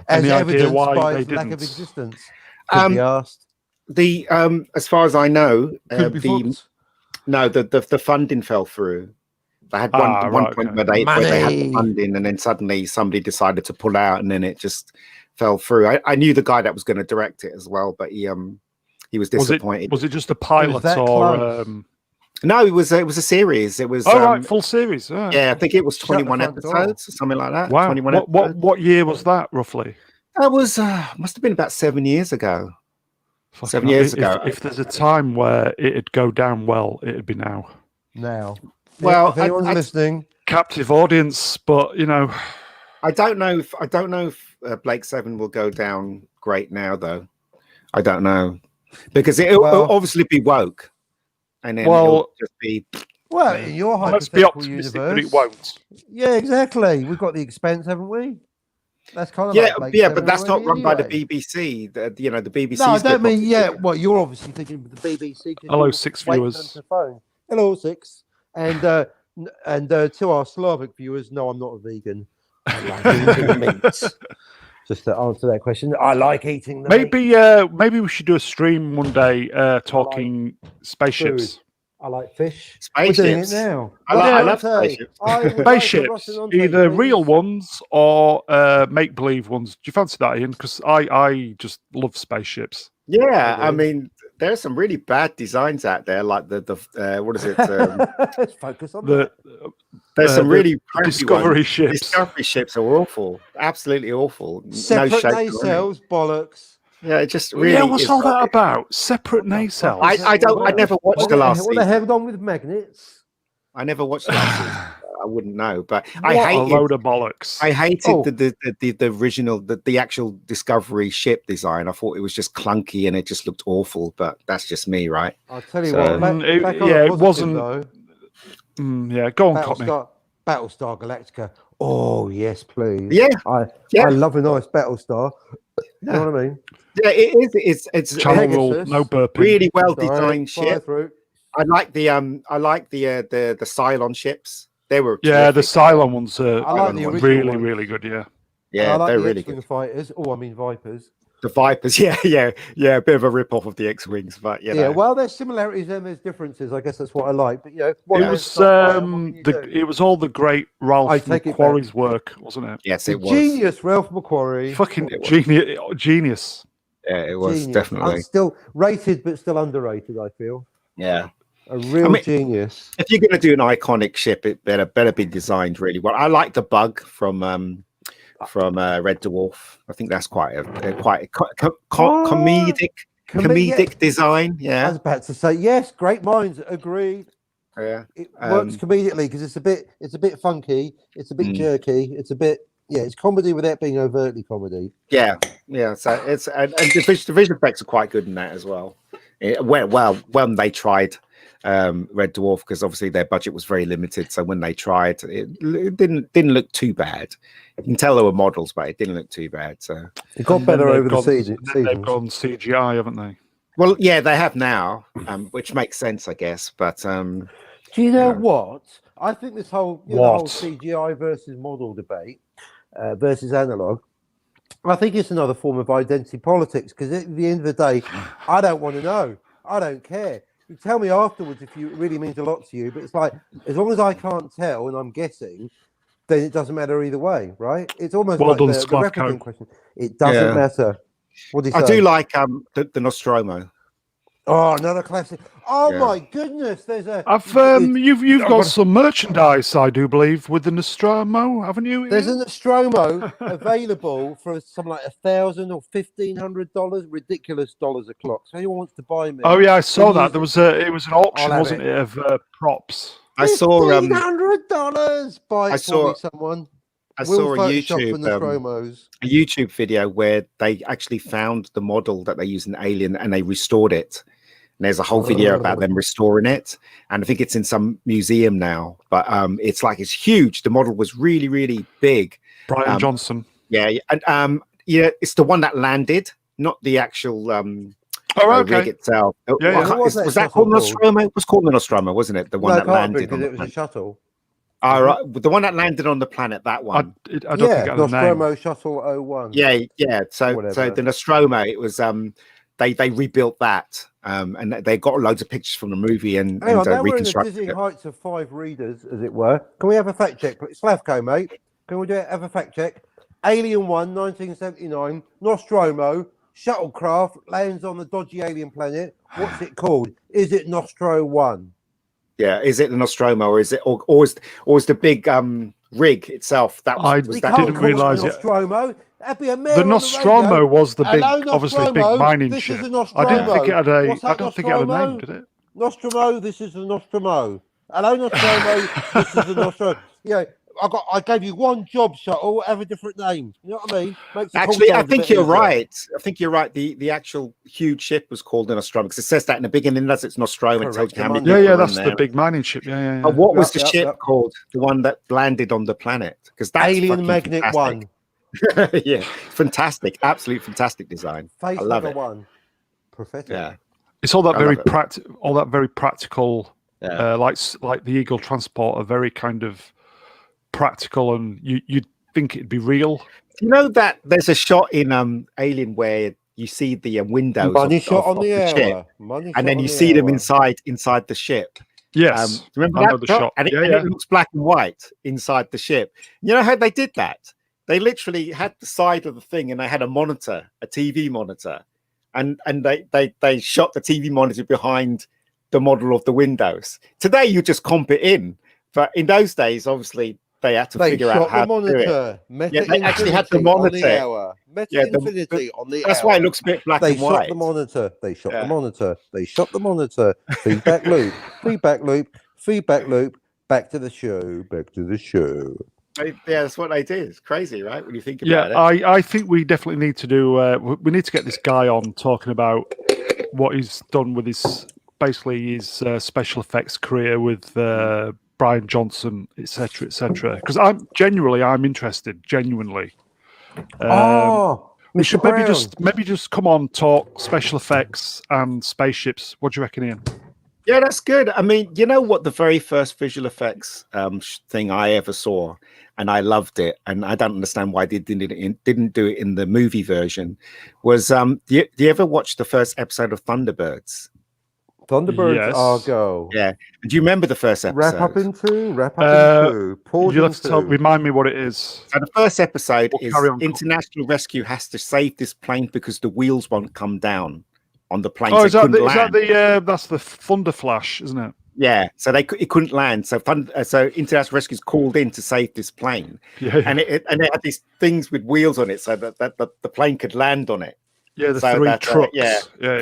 As Any idea evidenced why by they its lack of didn't? existence. Could Um, be asked. The as far as I know, Could be fucked. the funding fell through. They had one right, point okay. where they had the Money. funding, and then suddenly somebody decided to pull out, and then it just fell through. I knew the guy that was going to direct it as well, but he was disappointed. Was it just a pilot that or? close. No, it was a series. It was Right, full series. Oh. yeah, I think it was Shut the 21 front door. episodes or something like that. Wow. 21 What year was that roughly? That was must have been about 7 years ago. Fucking 7 hell. years ago. If there's a time where it'd go down well, it'd be now. Now. Well, if anyone's listening, Captive audience, but I don't know if Blake 7 will go down great now though. I don't know because it'll Well- obviously be woke, and then Well- it'll just be Well, in your Let's be hypothetical optimistic universe, that it won't. Yeah, exactly. We've got The Expanse, haven't we? That's kind of Yeah, like Blake yeah, Seven but that's not already run by the anyway. BBC. The BBC. No, I don't mean Well, you're obviously thinking of the BBC. Hello, you're 6 waiting viewers. on the phone. Hello, 6. And to our Slavic viewers, no, I'm not a vegan. I like eating meat. Just to answer that question, I like eating the meat. Maybe we should do a stream one day talking spaceships. Food. I like fish. Spaceships. We're doing it now. I love spaceships. Spaceships, either real ones or make-believe ones. Do you fancy that, Ian? Because I just love spaceships. Yeah, I mean, there's some really bad designs out there, like the what is it? Let's focus on that. There's some really crappy Discovery ones. ships. Discovery ships are awful, absolutely awful. Separate no shape nacelles, bollocks. Yeah, it just really. Yeah, what's all that rubbish. about? Separate nacelles. I never watched the last What the hell on with magnets? I never watched the last season. I wouldn't know, but What a load of bollocks. I hated the original, the actual Discovery ship design. I thought it was just clunky and it just looked awful. But that's just me, right? I'll tell you what. It wasn't. Yeah, go on, Cockney. Battlestar Galactica. Oh yes, please. Yeah, I love a nice Battlestar. You know what I mean? Yeah, it is. It's channel rule, no burping. Really well designed ship. Through. I like the Cylon ships. They were the Cylon ones are really, really good. Yeah, yeah, like they're the really X-Wing good. fighters. Oh, I mean Vipers. The Vipers, yeah, a bit of a rip off of the X-wings, but well, there's similarities and there's differences. I guess that's what I like. But it was all the great Ralph McQuarrie's work, wasn't it? Yes, it was. Genius, Ralph McQuarrie. Fucking genius. Yeah, it was definitely. Still rated, but still underrated. I feel. Yeah. A real genius. If you're going to do an iconic ship, it better be designed really well. I like the Bug from Red Dwarf. I think that's quite a comedic design. Yeah, I was about to say yes. Great minds agreed. Yeah, it works comedically because it's a bit funky. It's a bit jerky. It's a bit it's comedy without being overtly comedy. Yeah. So it's and the visual effects are quite good in that as well. When they tried Red Dwarf, because obviously their budget was very limited, so when they tried it didn't look too bad. You can tell there were models, but it didn't look too bad. So it got better over the season. They've gone CGI, haven't they? Well, yeah, they have now, which makes sense, I guess. But do you know what? I think this whole the whole CGI versus model debate versus analog. I think it's another form of identity politics because at the end of the day, I don't want to know. I don't care. You tell me afterwards if it really means a lot to you, but it's like as long as I can't tell and I'm guessing, then it doesn't matter either way, right? It's almost like the replicant question. It doesn't matter. What do you say? I do like the Nostromo. Oh, another classic! Oh my goodness, there's a. You've got some merchandise, I do believe, with the Nostromo, haven't you? There's a Nostromo available for something like $1,000 or $1,500, ridiculous dollars a clock. So anyone wants to buy me? Oh yeah, I saw that. It was an auction, wasn't it, of props? I saw $1,500. Buy it for me, someone. I saw a YouTube video where they actually found the model that they used in Alien and they restored it. And there's a whole video about them restoring it, and I think it's in some museum now. But it's huge. The model was really, really big. Brian Johnson. Yeah, and it's the one that landed, not the actual rig itself. Was that called Nostromo? It was called the Nostromo, wasn't it? The one that landed because it was a shuttle. All right, the one that landed on the planet, that one. I don't think I Nostromo Shuttle 01. Yeah. So the Nostromo, it was they rebuilt that, and they got loads of pictures from the movie and reconstructed it. Heights of 5 readers, as it were. Can we have a fact check? Slavko, mate. Can we have a fact check? Alien 1, 1979, Nostromo, shuttlecraft lands on the dodgy alien planet. What's it called? Is it Nostro 1? Yeah, is it the Nostromo or is it or is the big rig itself? I didn't realise it. Nostromo. That'd be a the Nostromo was the big, obviously big mining ship. I didn't think it had a. I don't think it had a name, did it? Nostromo. This is the Nostromo. Hello, Nostromo. This is the Nostromo. I gave you one job, Shuttle. Have a different name. You know what I mean? Makes the Actually, call I signs a think bit you're easier. right. I think you're right. The actual huge ship was called a Nostromo because it says that in the beginning. Does it's Nostromo? It tells Correct, you how many the Yeah, people yeah, are in that's there. the big mining ship. Yeah. But what was Yep, the yep, ship yep. called? The one that landed on the planet? Because that's Alien fucking Magnet fantastic. 1. Yeah, fantastic, absolute fantastic design. I love Facehugger it. 1. Prophetic. Yeah, It's all that I very love it. all that very practical, Yeah. like the Eagle transporter, very kind of practical, and you'd think it'd be real. Do you know that there's a shot in Alien where you see the windows Money of, shot on of the the ship, hour. Money and shot then on you the see them hour. inside the ship. Yes, Do you remember I that know the shot? shot. And Yeah. it looks black and white inside the ship. You know how they did that? They literally had the side of the thing, and they had a monitor, a TV monitor, and they shot the TV monitor behind the model of the windows. Today you just comp it in, but in those days, obviously, they had to They figure out shot how the to do it. monitor. Meta Yeah, they actually had to Infinity on monitor the it. hour. Meta Yeah, Infinity on the that's hour. why it looks a bit black They and shot white. the monitor. They shot the Yeah. monitor. They shot the monitor. Feedback loop. Feedback loop. Feedback loop. Back to the show. Back to the show. Yeah, that's what they did. It's crazy, right? When you think Yeah, about it. I think we definitely need to do. We need to get this guy on talking about what he's done with his special effects career with Brian Johnson, etc., etc. Because I'm interested, genuinely. We Mr. should Brown. maybe just come on, talk special effects and spaceships. What do you reckon, Ian? Yeah, that's good. I mean, you know what? The very first visual effects thing I ever saw, and I loved it, and I don't understand why they didn't do it in the movie version, was do you ever watch the first episode of Thunderbirds? Thunderbirds Yes. are go. Yeah. Do you remember the first episode? Wrap up in two. Pause You'll in have to two. remind me what it is. So the first episode We'll is carry on. International Rescue has to save this plane because the wheels won't come down on the plane. Oh, so is that land. that's the Thunder Flash, isn't it? Yeah, so it couldn't land. So so International Rescue's called in to save this plane, Yeah. and it had these things with wheels on it, so that the plane could land on it. Yeah, the So three that, trucks.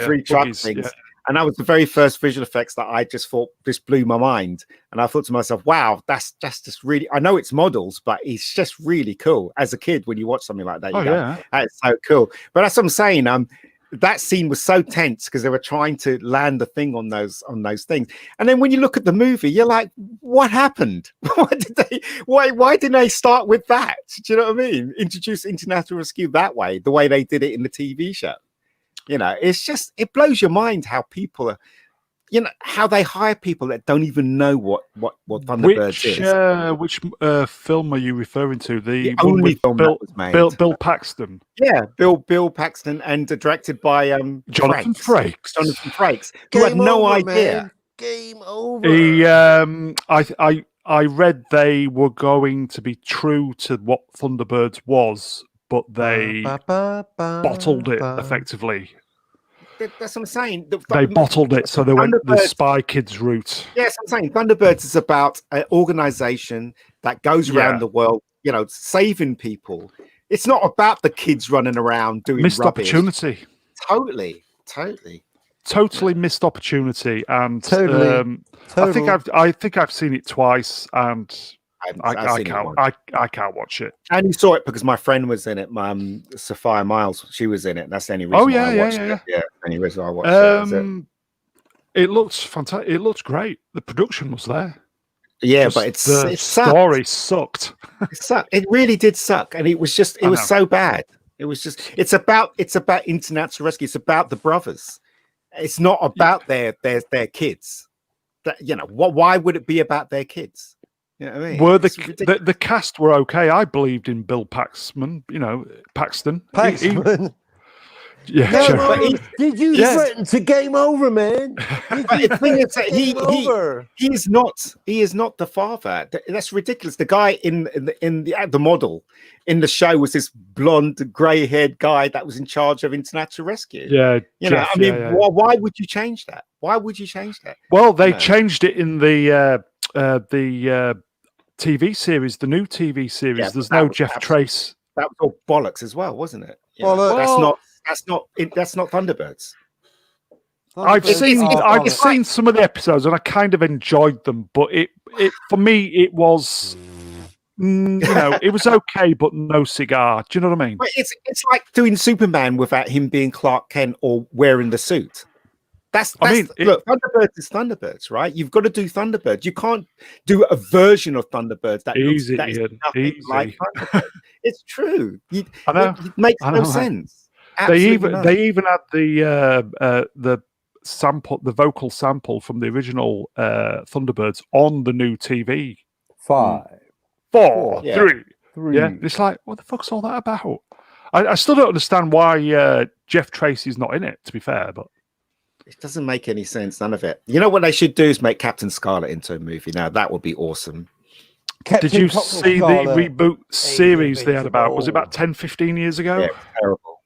Three truck buggies, things. yeah. And that was the very first visual effects that I just thought just blew my mind. And I thought to myself, wow, that's just really, I know it's models, but it's just really cool. As a kid, when you watch something like that, you go, Yeah. that's so cool. But that's what I'm saying. That scene was so tense because they were trying to land the thing on those things. And then when you look at the movie, you're like, what happened? Why didn't they start with that? Do you know what I mean? Introduce International Rescue that way, the way they did it in the TV show. You know, it blows your mind how people are, how they hire people that don't even know what Thunderbirds is. Which film are you referring to? The one only with film Bill, that was made. Bill Paxton. Yeah, Bill Paxton, and directed by Jonathan Frakes. Jonathan Frakes, who had no idea. Man. Game over. He, I read they were going to be true to what Thunderbirds was, but they bottled it effectively. That's what I'm saying. They bottled it, so they went the Spy Kids route. Yes, I'm saying Thunderbirds is about an organization that goes around the world, saving people. It's not about the kids running around doing missed rubbish. Opportunity. Totally missed opportunity, and Totally. I think I've seen it twice, and I can't watch it. I only saw it because my friend was in it. Sophia Miles, she was in it. That's the only reason why I watched it. Yeah, only reason I watched it. It looks fantastic. It looks great. The production was there. Yeah, Just but the story sucked. It sucked. It really did suck, and it was so bad. It was just. It's about International Rescue. It's about the brothers. It's not about their kids. Why would it be about their kids? You know what I mean? Were the cast were okay? I believed in Bill Paxton. Paxton. Yeah, sure. Did you threaten to game over, man? The thing is that he is not the father. That's ridiculous. The guy in the model in the show was this blonde, grey-haired guy that was in charge of International Rescue. Yeah, Jeff, why would you change that? Why would you change that? Well, they changed it in the TV series, the new TV series. Yeah, there's no Jeff Trace. That was all bollocks as well, wasn't it? That's not Thunderbirds. I've seen some of the episodes and I kind of enjoyed them, but it for me it was You know, it was okay, but no cigar. Do you know what I mean? But it's like doing Superman without him being Clark Kent or wearing the suit. Look, Thunderbirds is Thunderbirds, right? You've got to do Thunderbirds. You can't do a version of Thunderbirds that is nothing like Thunderbirds. It's true. I know. It makes no sense. They even had the sample, the vocal sample from the original Thunderbirds on the new TV. 5, 4, Yeah. 3. Yeah, it's like, what the fuck's all that about? I still don't understand why Jeff Tracy's not in it. To be fair, but it doesn't make any sense. None of it. You know what they should do is make Captain Scarlet into a movie. Now that would be awesome. Did you see the reboot series they had about? Was it about 10, 15 years ago? Yeah, it was terrible.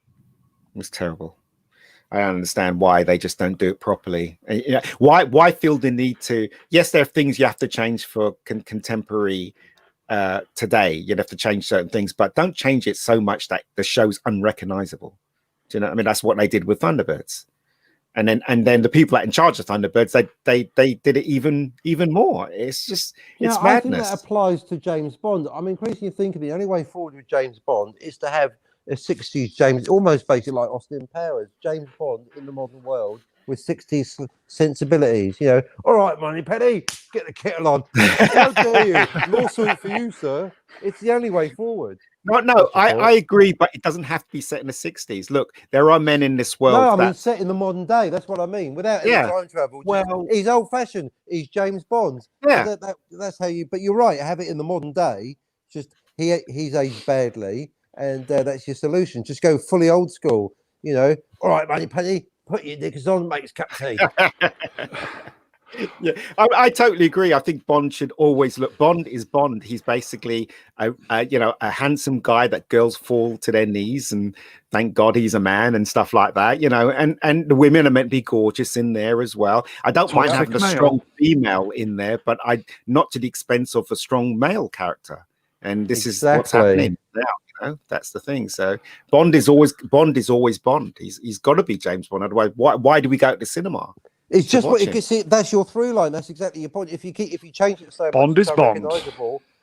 It was terrible. I don't understand why they just don't do it properly. You know, why feel the need to? Yes, there are things you have to change for contemporary today. You'd have to change certain things, but don't change it so much that the show's unrecognizable. Do you know what I mean? That's what they did with Thunderbirds. And then the people that in charge of Thunderbirds, they did it even more. It's just it's madness. I think that applies to James Bond. I'm increasingly thinking the only way forward with James Bond is to have a 60s James, almost basically like Austin Powers, James Bond in the modern world with 60s sensibilities. You know, all right, Moneypenny, get the kettle on. How dare you? Lawsuit for you, sir. It's the only way forward. No, I agree, but it doesn't have to be set in the 60s. Look, there are men in this world. No, I mean set in the modern day. That's what I mean. Without any time travel. Well, he's old-fashioned. He's James Bond. Yeah, that's how you. But you're right. Have it in the modern day. Just he's aged badly, and that's your solution. Just go fully old school. You know. All right, Moneypenny, put your knickers on, make us cup of tea. Yeah, I totally agree. I think Bond should always look. Bond is Bond. He's basically a handsome guy that girls fall to their knees, and thank God he's a man and stuff like that. You know, and the women are meant to be gorgeous in there as well. I don't mind having a strong female in there, but not to the expense of a strong male character. And this is what's happening now. You know, that's the thing. So Bond is always Bond. He's got to be James Bond. Otherwise, why do we go to the cinema? It's just what you can see. That's your through line. That's exactly your point. If you change it so Bond is Bond.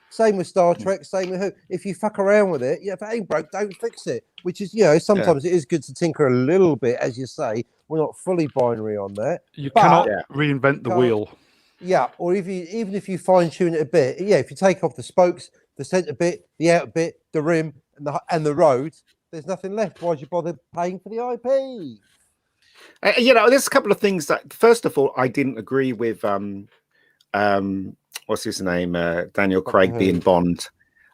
Same with Star Trek. Same with who. If you fuck around with it, if it ain't broke, don't fix it. Which is, sometimes it is good to tinker a little bit, as you say. We're not fully binary on that. You cannot reinvent the wheel. Yeah, or even if you fine tune it a bit, if you take off the spokes, the centre bit, the outer bit, the rim, and the road, there's nothing left. Why'd you bother paying for the IP? There's a couple of things that, first of all, I didn't agree with. What's his name? Daniel Craig being Bond.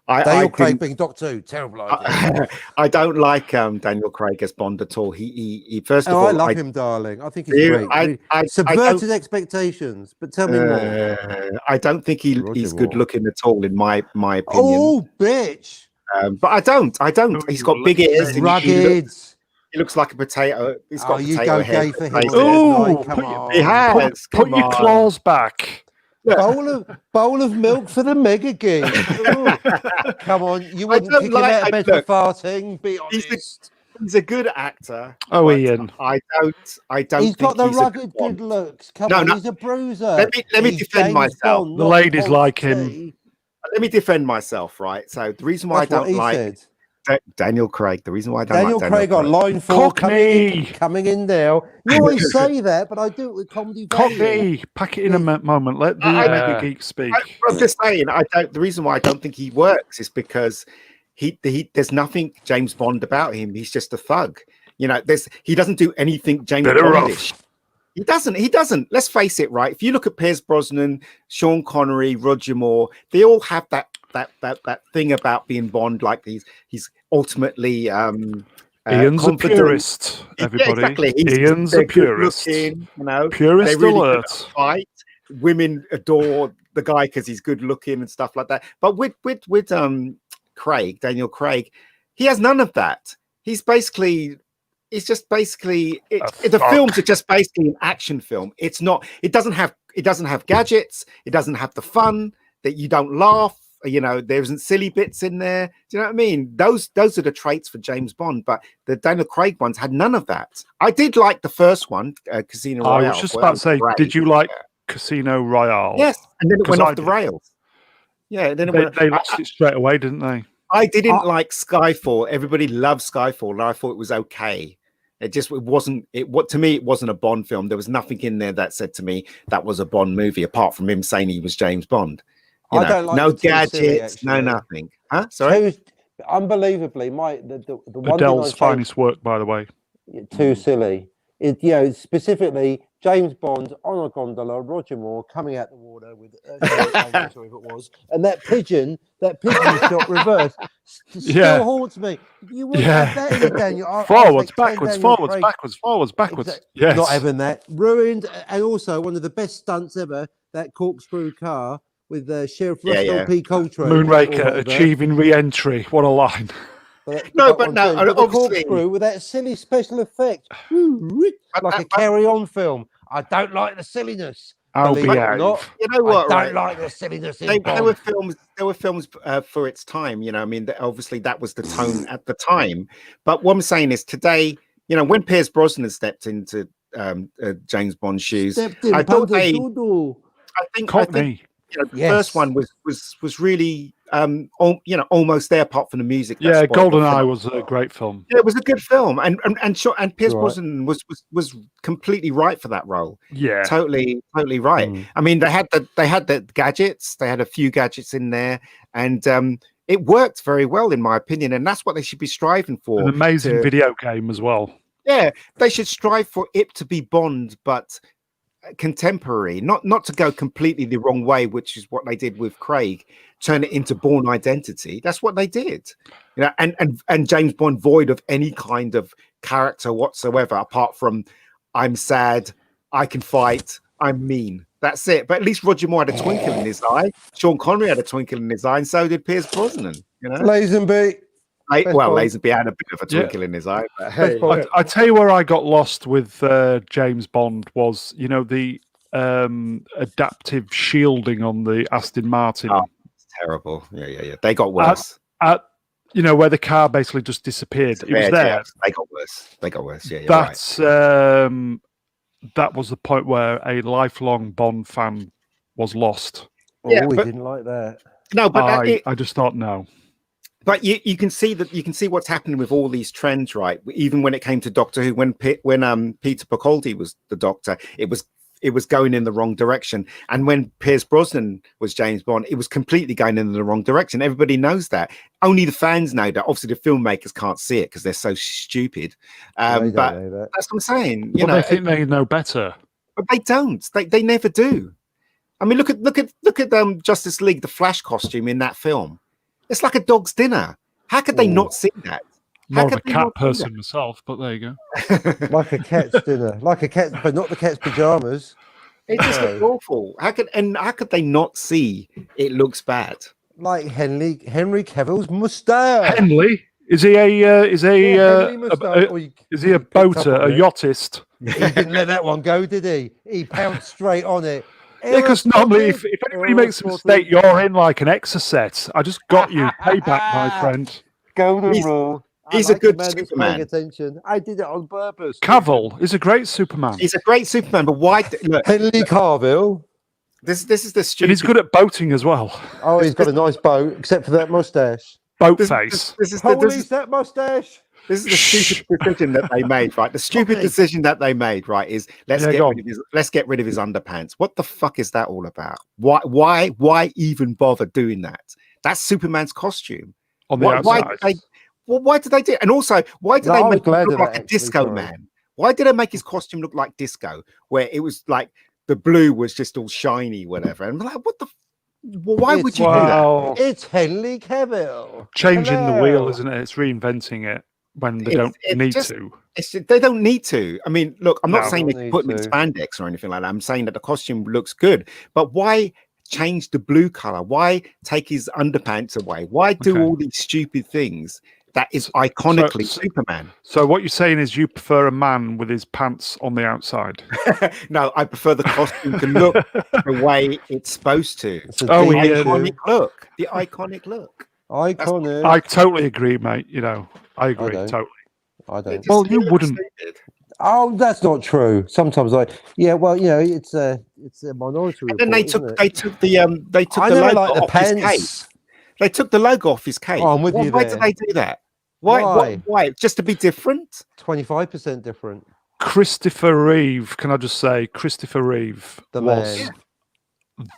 Daniel Craig being Doctor Who, terrible idea. I don't like Daniel Craig as Bond at all. He first of all, I love him, darling. I think he's great. Subverted expectations, but tell me more. I don't think he's good looking at all, in my opinion. Oh, bitch! But I don't. He's got big ears. Rugged. He looks like a potato. He's got you potato go head. gay for him. Oh, come on. He has. Put your claws back. Bowl of milk for the mega geek. Come on, you wouldn't kick him out of bed for farting. Be honest. He's a good actor. Oh, Ian. I don't. He's got the rugged good looks. Come on, he's a bruiser. Let me defend myself. The ladies like him. Let me defend myself, right? So the reason why I don't like Daniel Craig, the reason why I don't Daniel like Craig on line 4 coming in now. You always say that, but I do it with comedy value. Cockney, pack it in a moment. Let the mega geek speak. I'm just saying, the reason why I don't think he works is because there's nothing James Bond about him. He's just a thug. You know, he doesn't do anything James Bondish. He doesn't. Let's face it, right? If you look at Pierce Brosnan, Sean Connery, Roger Moore, they all have that thing about being Bond, like he's ultimately Ian's a purist, everybody. Yeah, exactly. Ian's a purist. Looking, purist really alert. Fight. Women adore the guy because he's good looking and stuff like that. But with Daniel Craig, he has none of that. The films are just basically an action film. It doesn't have gadgets. It doesn't have the fun that you don't laugh. There isn't silly bits in there. Do you know what I mean? Those are the traits for James Bond, but the Daniel Craig ones had none of that. I did like the first one, Casino Royale. I was just about to say, did you like Casino Royale? Yes, and then it went off the rails. Yeah, then They lost it straight away, didn't they? I didn't like Skyfall. Everybody loved Skyfall, and I thought it was okay. It wasn't. To me, it wasn't a Bond film. There was nothing in there that said to me that was a Bond movie, apart from him saying he was James Bond. I don't like no the two silly, gadgets, no actually. nothing. Huh? Sorry. Unbelievably, the one Adele's thing I finest work, by the way. too silly. Specifically James Bond on a gondola, Roger Moore coming out the water with whatever it was, and that pigeon shot reverse still haunts me. You wouldn't have that in it, Daniel. Forwards, backwards, forwards, backwards. Exactly. Yes. Not having that. Ruined, and also one of the best stunts ever, that corkscrew car with Sheriff Russell P. Coltrane. Moonraker achieving re-entry. What a line. But obviously, corkscrew with that silly special effect, like a Carry-On film. I don't like the silliness. I'll believe be it or out. not. You know what? I don't like the silliness. They were films. There were films for its time. I mean, obviously that was the tone at the time. But what I'm saying is, today, when Pierce Brosnan stepped into James Bond's shoes, I thought they. I think the first one was really almost there, apart from the music. Yeah, GoldenEye was a great film. Yeah, it was a good film, and Pierce Brosnan was completely right for that role. Yeah, totally right. I mean, they had the gadgets. They had a few gadgets in there, and it worked very well, in my opinion. And that's what they should be striving for. An amazing video game as well. Yeah, they should strive for it to be Bond, but contemporary, not to go completely the wrong way, which is what they did with Craig. Turn it into Bourne Identity. That's what they did, and James Bond void of any kind of character whatsoever, apart from I'm sad, I can fight, I'm mean. That's it. But at least Roger Moore had a twinkle in his eye. Sean Connery had a twinkle in his eye, and so did Pierce Brosnan. Lazenby. Lazenby had a bit of a twinkle in his eye. But hey. I tell you where I got lost with James Bond was, the adaptive shielding on the Aston Martin. Oh, it's terrible. Yeah. They got worse. Where the car basically just disappeared. It was there. Yeah, they got worse. Yeah, that's that was the point where a lifelong Bond fan was lost. We didn't like that. No, but I just thought no. But you can see what's happening with all these trends, right? Even when it came to Doctor Who, when Peter Capaldi was the Doctor, it was going in the wrong direction. And when Pierce Brosnan was James Bond, it was completely going in the wrong direction. Everybody knows that. Only the fans know that. Obviously, the filmmakers can't see it because they're so stupid. But that's what I'm saying. They think they know better, but they don't. They never do. I mean, look at Justice League, the Flash costume in that film. It's like a dog's dinner. How could they not see that? More of a cat person myself, but there you go. Like a cat's dinner, but not the cat's pajamas. It just looks awful. How could they not see it looks bad? Like Henry Cavill's moustache. Henley? Is he a is he a boater, a yachtist? He didn't let that one go, did he? He pounced straight on it. Yeah, because normally if anybody makes a mistake, you're in like an Exocet. I just got you. Payback, my friend. Golden rule. He's a good Superman. Attention. I did it on purpose. Cavill is a great Superman. He's a great Superman, but why? Look, Henry Cavill. This is the stupid. And he's good at boating as well. Oh, he's got a nice boat, except for that mustache. Boat face. That mustache. This is the stupid decision that they made, right? The stupid decision that they made, right, is let's get rid of his underpants. What the fuck is that all about? Why even bother doing that? That's Superman's costume. On the outside. Why did they do it? And also, why did they make him look like a disco man? Why did they make his costume look like disco, where it was like the blue was just all shiny, whatever? And I'm like, what the? Why would you do that? It's Henry Cavill. Changing the wheel, isn't it? It's reinventing it when they don't need to. They don't need to. I mean, look, I'm not saying they put him in spandex or anything like that. I'm saying that the costume looks good, but why change the blue color? Why take his underpants away? Why do all these stupid things that is iconically Superman? So what you're saying is you prefer a man with his pants on the outside? No, I prefer the costume to look the way it's supposed to. The iconic look. The iconic look. Iconic. I totally agree, mate. I agree totally. I don't. Well, you wouldn't. Oh, that's not true. Sometimes well, it's a minority report. And then they took the never logo liked the off his pants. case. They took the logo off his case. Oh, I'm with you Why there. did they do that? Why? Just to be different? 25% different. Christopher Reeve, can I just say, Christopher Reeve was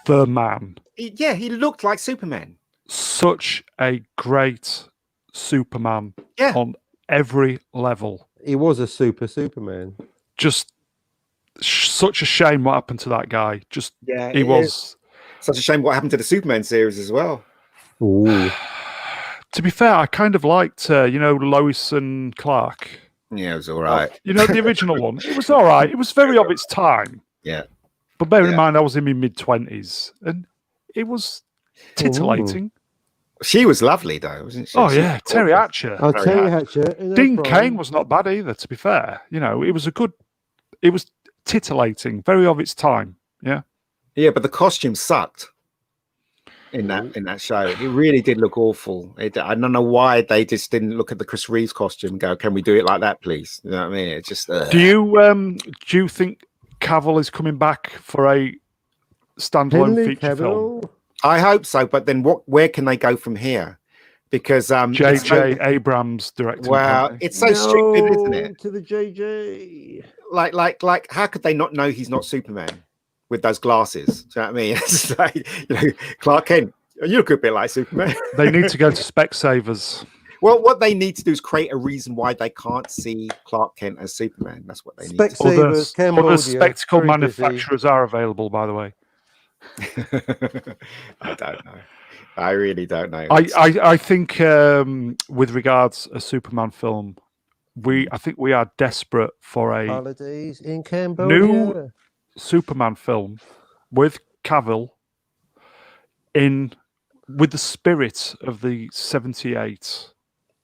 the man. He looked like Superman. Such a great Superman on every level. He was a Superman. Just such a shame what happened to that guy. He was such a shame what happened to the Superman series as well. Ooh. To be fair, I kind of liked, Lois and Clark. Yeah, it was all right. The original one. It was all right. It was very of its time. Yeah. But bear in mind, I was in my mid-20s, and it was titillating. Ooh. She was lovely, though, wasn't she? Oh, yeah. Terry Hatcher. Oh, Terry Hatcher. Dean Cain was not bad either, to be fair. It was titillating, very of its time. Yeah. Yeah, but the costume sucked in that show. It really did look awful. I don't know why they just didn't look at the Chris Reeves costume and go, "Can we do it like that, please?" You know what I mean? It's just. Do you think Cavill is coming back for a standalone feature film? I hope so, but then where can they go from here? Because J.J. Abrams directing. Well, it's so stupid, isn't it? To the JJ. Like, how could they not know he's not Superman with those glasses? Do you know what I mean? It's like, Clark Kent, you look a bit like Superman. They need to go to Specsavers. Well, what they need to do is create a reason why they can't see Clark Kent as Superman. That's what they need. Specsavers, other spectacle manufacturers are available, by the way. I don't know. I really don't know. I think with regards a Superman film, I think we are desperate for a holidays in Cambodia new Superman film with Cavill with the spirit of the 78.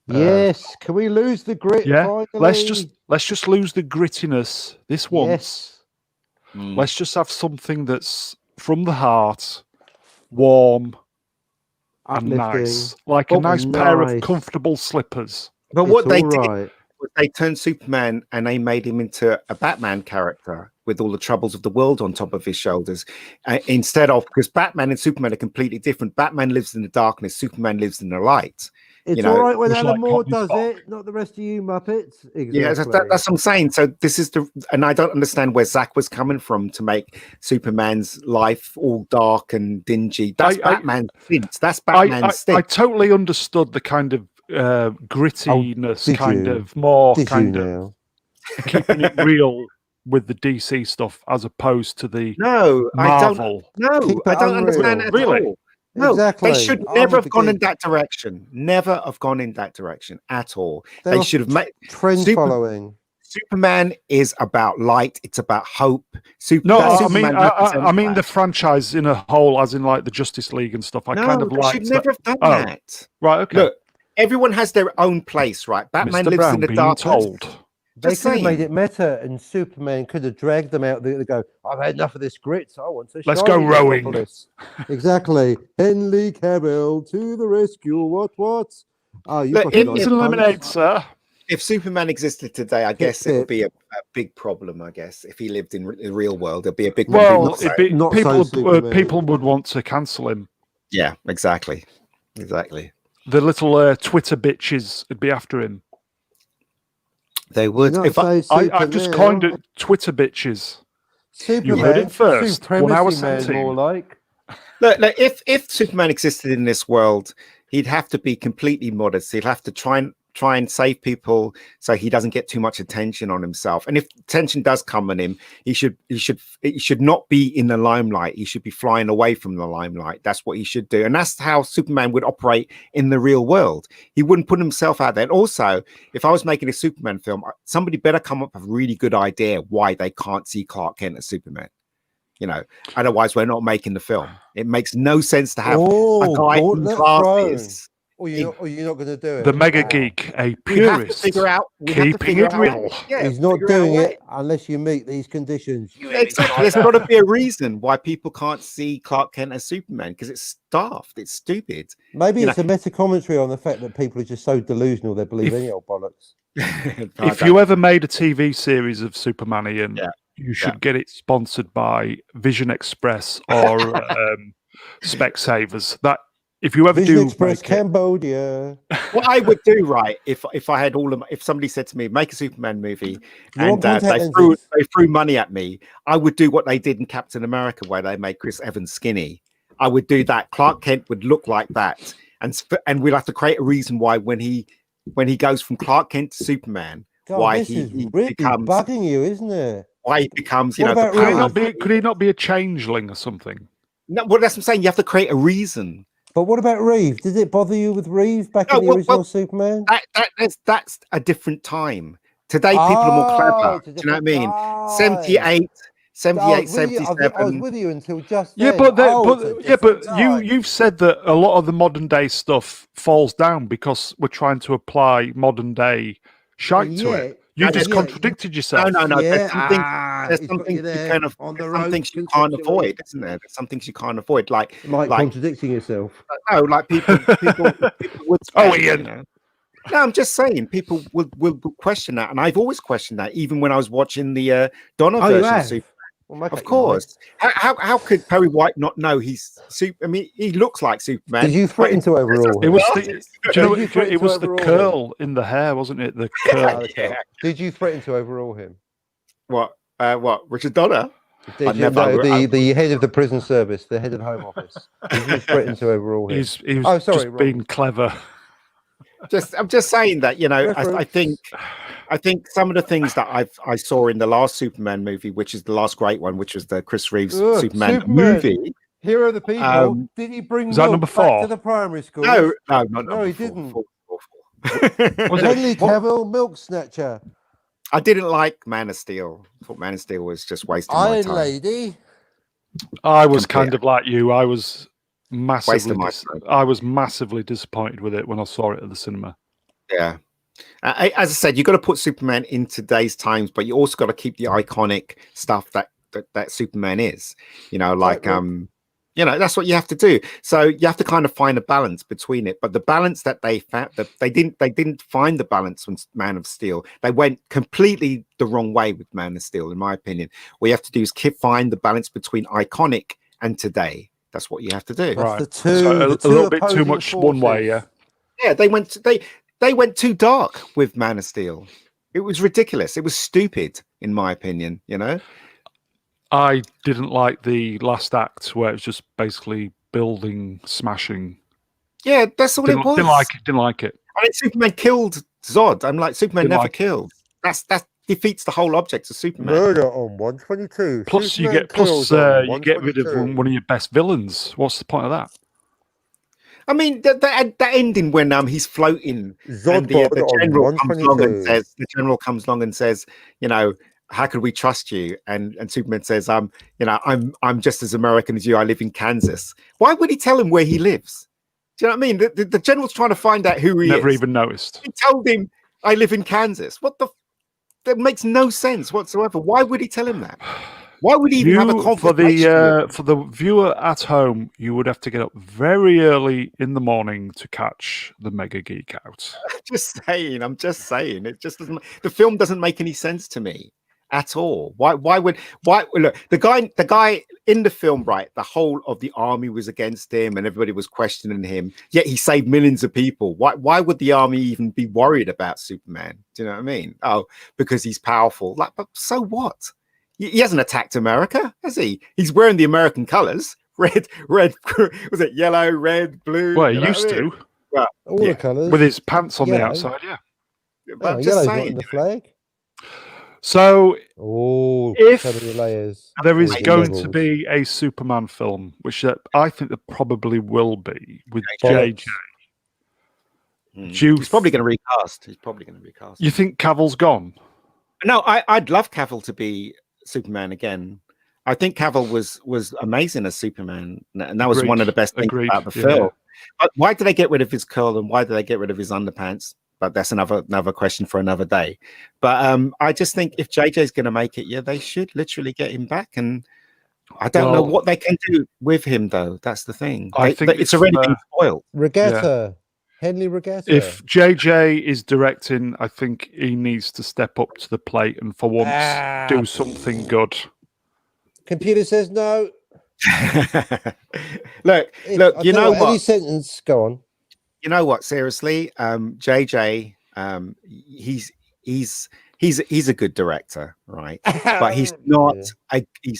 Yes, can we lose the grit? Yeah, finally? let's just lose the grittiness this once. Yes. Let's just have something that's from the heart, warm and nice, like a nice pair of comfortable slippers. But what they did was they turned Superman and they made him into a Batman character with all the troubles of the world on top of his shoulders, instead of, because Batman and Superman are completely different. Batman lives in the darkness, Superman lives in the light. It's all right when Alan Moore does it, not the rest of you Muppets. Exactly. Yeah, that's what I'm saying. So this is and I don't understand where Zach was coming from to make Superman's life all dark and dingy. That's Batman's stint. That's Batman's stint. I totally understood the kind of grittiness, keeping it real with the DC stuff as opposed to the Marvel. I don't understand at all. No, exactly. They should never have gone in that direction. Never have gone in that direction at all. They should have made trend following. Superman is about light. It's about hope. I mean the franchise in a whole, as in like the Justice League and stuff. I kind of like. Should never have done that. Right. Okay. Look, everyone has their own place, right? Batman lives in the darkness. They could have made it meta, and Superman could have dragged them out. They go, "I've had enough of this grit. So I want to." Let's go rowing. Exactly. Henry Cavill to the rescue. What? Oh, you got it's a lemonade, sir. If Superman existed today, I guess it would be a big problem. I guess if he lived in the real world, it'd be a big problem. Well, people would want to cancel him. Yeah, exactly. The little Twitter bitches would be after him. They would. If I just coined it Twitter bitches. Superman, you heard it first. 1 hour 17. More like. Look, if Superman existed in this world, he'd have to be completely modest. He'd have to try and save people so he doesn't get too much attention on himself. And if attention does come on him, he should not be in the limelight. He should be flying away from the limelight. That's what he should do. And that's how Superman would operate in the real world. He wouldn't put himself out there. And also, if I was making a Superman film, somebody better come up with a really good idea why they can't see Clark Kent as Superman. Otherwise we're not making the film. It makes no sense to have a guy in glasses. Or you're not going to do it. The mega Oh. geek, a We have to purist, figure out. We have to keeping figure it out. real. Yeah, He's not figure out a doing way. it unless you meet these conditions. Exactly. There's got to be a reason why people can't see Clark Kent as Superman because it's daft. It's stupid. Maybe You it's a meta commentary on the fact that people are just so delusional they believe any old bollocks. If you ever made a TV series of Superman, Ian, Yeah. you should get it sponsored by Vision Express or Specsavers. That if you ever Vision do Express make it, Cambodia. what I would do, right, if I had all of if somebody said to me, make a Superman movie, You want and contact they threw money at me, I would do what they did in Captain America, where they made Chris Evans skinny. I would do that. Clark Kent would look like that, and we'll have to create a reason why when he goes from Clark Kent to Superman, God, why this is he really becomes bugging you, isn't it? why he becomes What about could he Reeve? not be? Could he not be a changeling or something? No, well, that's what I'm saying. You have to create a reason. But what about Reeve? Did it bother you with Reeve back in the original Superman? That's a different time. Today, people are more clever. Do you know what I mean? 78, 77. I was with you until just Yeah, then. but you've said that a lot of the modern day stuff falls down because we're trying to apply modern day shite to it. You just contradicted yourself. No. Yeah. There's something you can some things you can't avoid, isn't there? There's some things you can't avoid, like contradicting yourself. No, like people would. Oh, Ian. No, I'm just saying people will question that, and I've always questioned that, even when I was watching the Donner version of Superman. Well, of course. How could Perry White not know he's super? I mean, he looks like Superman. Did you threaten to overrule? It was the curl in the hair, wasn't it? The curl. Yeah. Did you threaten to overrule him? What? Richard Donner? Did you know the head of the prison service, the head of Home Office? Did you threaten to overrule him? He was just being clever. I'm just saying that, you know, I think some of the things that I saw in the last Superman movie, which is the last great one, which was the Chris Reeves Superman movie. Hero of the People. Did he bring number 4? Back to the primary school? No, he didn't. Was Henry Cavill, Milk Snatcher. I didn't like Man of Steel. I thought Man of Steel was just wasting my time. Iron Lady. I was kind of like you. I was massively disappointed with it when I saw it at the cinema. Yeah. As I said, you've got to put Superman in today's times, but you also got to keep the iconic stuff that Superman is. You know, like you know, that's what you have to do. So you have to kind of find a balance between it. But the balance that they found, they didn't find the balance with Man of Steel. They went completely the wrong way with Man of Steel, in my opinion. What you have to do is find the balance between iconic and today. That's what you have to do. Right. A little bit too much one way, yeah. Yeah, they went too dark with Man of Steel. It was ridiculous. It was stupid, in my opinion, you know? I didn't like the last act where it was just basically building, smashing. Yeah, that's all it was. Didn't like it. I mean, Superman killed Zod. I'm like, Superman never killed. That defeats the whole object of Superman. Murder on 122. Plus, you get rid of one of your best villains. What's the point of that? I mean, that ending when he's floating and the general comes along and says, you know, how could we trust you? And Superman says, you know, I'm just as American as you. I live in Kansas. Why would he tell him where he lives? Do you know what I mean? The general's trying to find out who he is. Never even noticed. He told him, I live in Kansas. That makes no sense whatsoever. Why would he tell him that? Why would he even have a conversation? For the viewer at home, you would have to get up very early in the morning to catch the Mega Geek Out. I'm just saying. It just doesn't. The film doesn't make any sense to me at all. Why look, the guy in the film, right? The whole of the army was against him and everybody was questioning him, yet he saved millions of people. Why would the army even be worried about Superman? Do you know what I mean? Oh, because he's powerful. Like, but so what? He hasn't attacked America, has he? He's wearing the American colors. Red, was it yellow, red, blue? Well, he used to. Well, all the colors. With his pants on the outside, yeah. But I'm just saying. Not in the flag. So, if there is going to be a Superman film, which I think there probably will be, with JJ. He's probably going to recast. You think Cavill's gone? No, I'd love Cavill to be Superman again. I think Cavill was amazing as Superman, and that was Agreed. one of the best things Agreed. about the Yeah. film. But why did they get rid of his curl, and why did they get rid of his underpants? But that's another question for another day. But I just think if JJ's going to make it, yeah, they should literally get him back. And I don't know what they can do with him, though. That's the thing. I think it's already been spoiled. Regatta. Henley Regatta. If JJ is directing, I think he needs to step up to the plate and for once do something good. Computer says no. look, you know what? Any sentence, go on. You know what? Seriously, JJ, he's a good director, right? But he's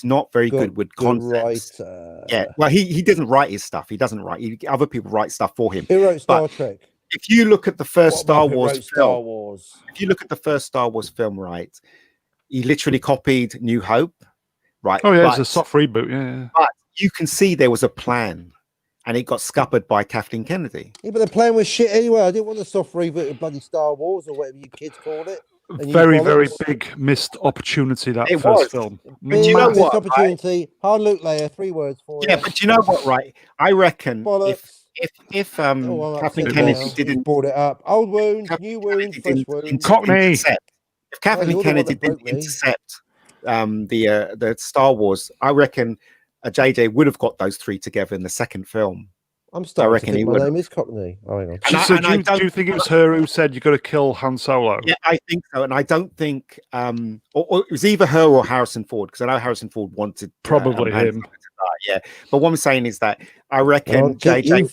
not very good with concepts. Yeah, well, he doesn't write his stuff. He doesn't write. Other people write stuff for him. He wrote Star Trek. If you look at the first Star Wars film, if you look at the first Star Wars film, right, he literally copied New Hope, right? Oh yeah, it's a soft reboot. Yeah. But you can see there was a plan. And it got scuppered by Kathleen Kennedy. Yeah, but the plan was shit anyway. I didn't want a soft reboot of bloody Star Wars or whatever you kids called it. Very big missed opportunity that first film. But you know what? Opportunity. Right? Hard Luke Leia. 3 words for it. Yeah, but you know what? Right, I reckon if Kathleen Kennedy didn't brought it up, old wound, new wound, fresh wound. Cockney. If Kathleen Kennedy didn't intercept the Star Wars, I reckon. JJ would have got those 3 together in the second film. I'm starting to think my name is Cockney. Oh, hang on. Do you think it was her who said you got to kill Han Solo? Yeah, I think so, and I don't think or it was either her or Harrison Ford, because I know Harrison Ford wanted probably him. Yeah, but what I'm saying is that I reckon JJ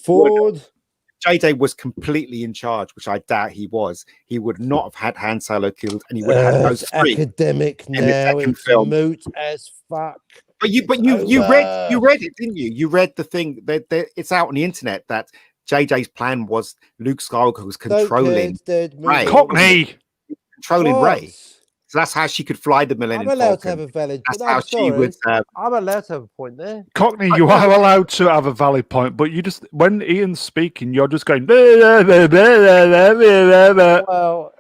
was completely in charge, which I doubt he was. He would not have had Han Solo killed, and he would have had those 3 academic in the second film. Moot as fuck. But you read it, didn't you? You read the thing that it's out on the internet that JJ's plan was Luke Skywalker was controlling Rey. Cockney, controlling Rey. So that's how she could fly the Millennium I'm allowed Falcon. to have a valid. That's how she would. I'm allowed to have a point there. Cockney, you are allowed to have a valid point, but you just when Ian's speaking, you're just going. Well,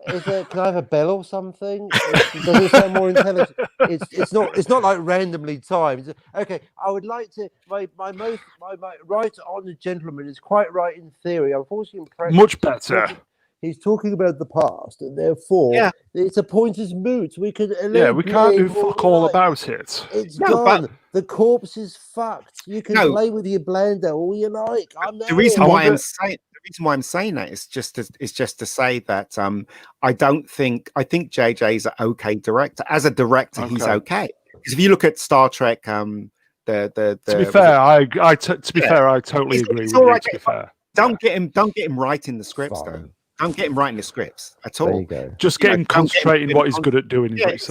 can I have a bell or something? Does it sound more intelligent? It's not like randomly timed. Okay, I would like to. My right honourable gentleman is quite right in theory. Unfortunately, in practice, much better. He's talking about the past, and therefore, it's a pointless moot. We could we can't do fuck all about it. It's gone. The corpse is fucked. You can play with your blender all you like. The reason why I'm saying that is just to say that I think JJ's an okay director. As a director, he's okay. Because if you look at Star Trek, to be fair, I totally agree with you. To be fair, don't get him writing the scripts though. Don't get him writing the scripts at all. There you go. Just get him concentrating what he's good at doing. He's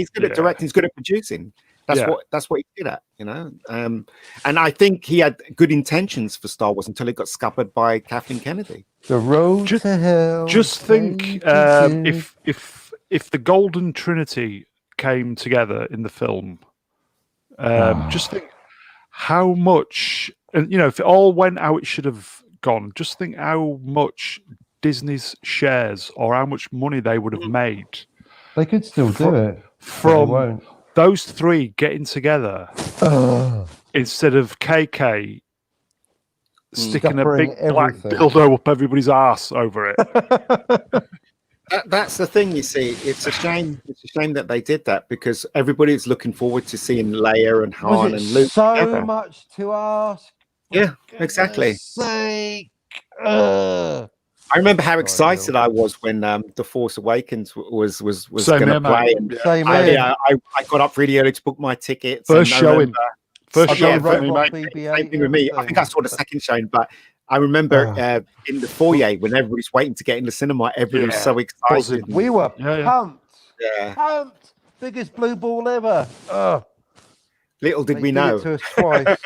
good at directing. He's good at producing. That's what he's good at, you know. And I think he had good intentions for Star Wars until it got scuppered by Kathleen Kennedy. The road to hell. Just think, if the Golden Trinity came together in the film, just think how much, and if it all went how it should have gone. Just think how much Disney's shares or how much money they would have made. They could still do it from those 3 getting together instead of KK sticking a big black dildo up everybody's ass over it. That's the thing, you see. It's a shame. It's a shame that they did that because everybody's looking forward to seeing Leia and Han and Luke. So together. much to ask. Yeah, exactly. Sake. I remember how excited I was when The Force Awakens was going to play. And I got up really early to book my tickets. First showing. Same thing with me. I think I saw the second showing, but I remember in the foyer when everybody's waiting to get in the cinema, everybody was so excited. We were pumped. Yeah. Pumped. Biggest blue ball ever. Little did we know. It to us twice.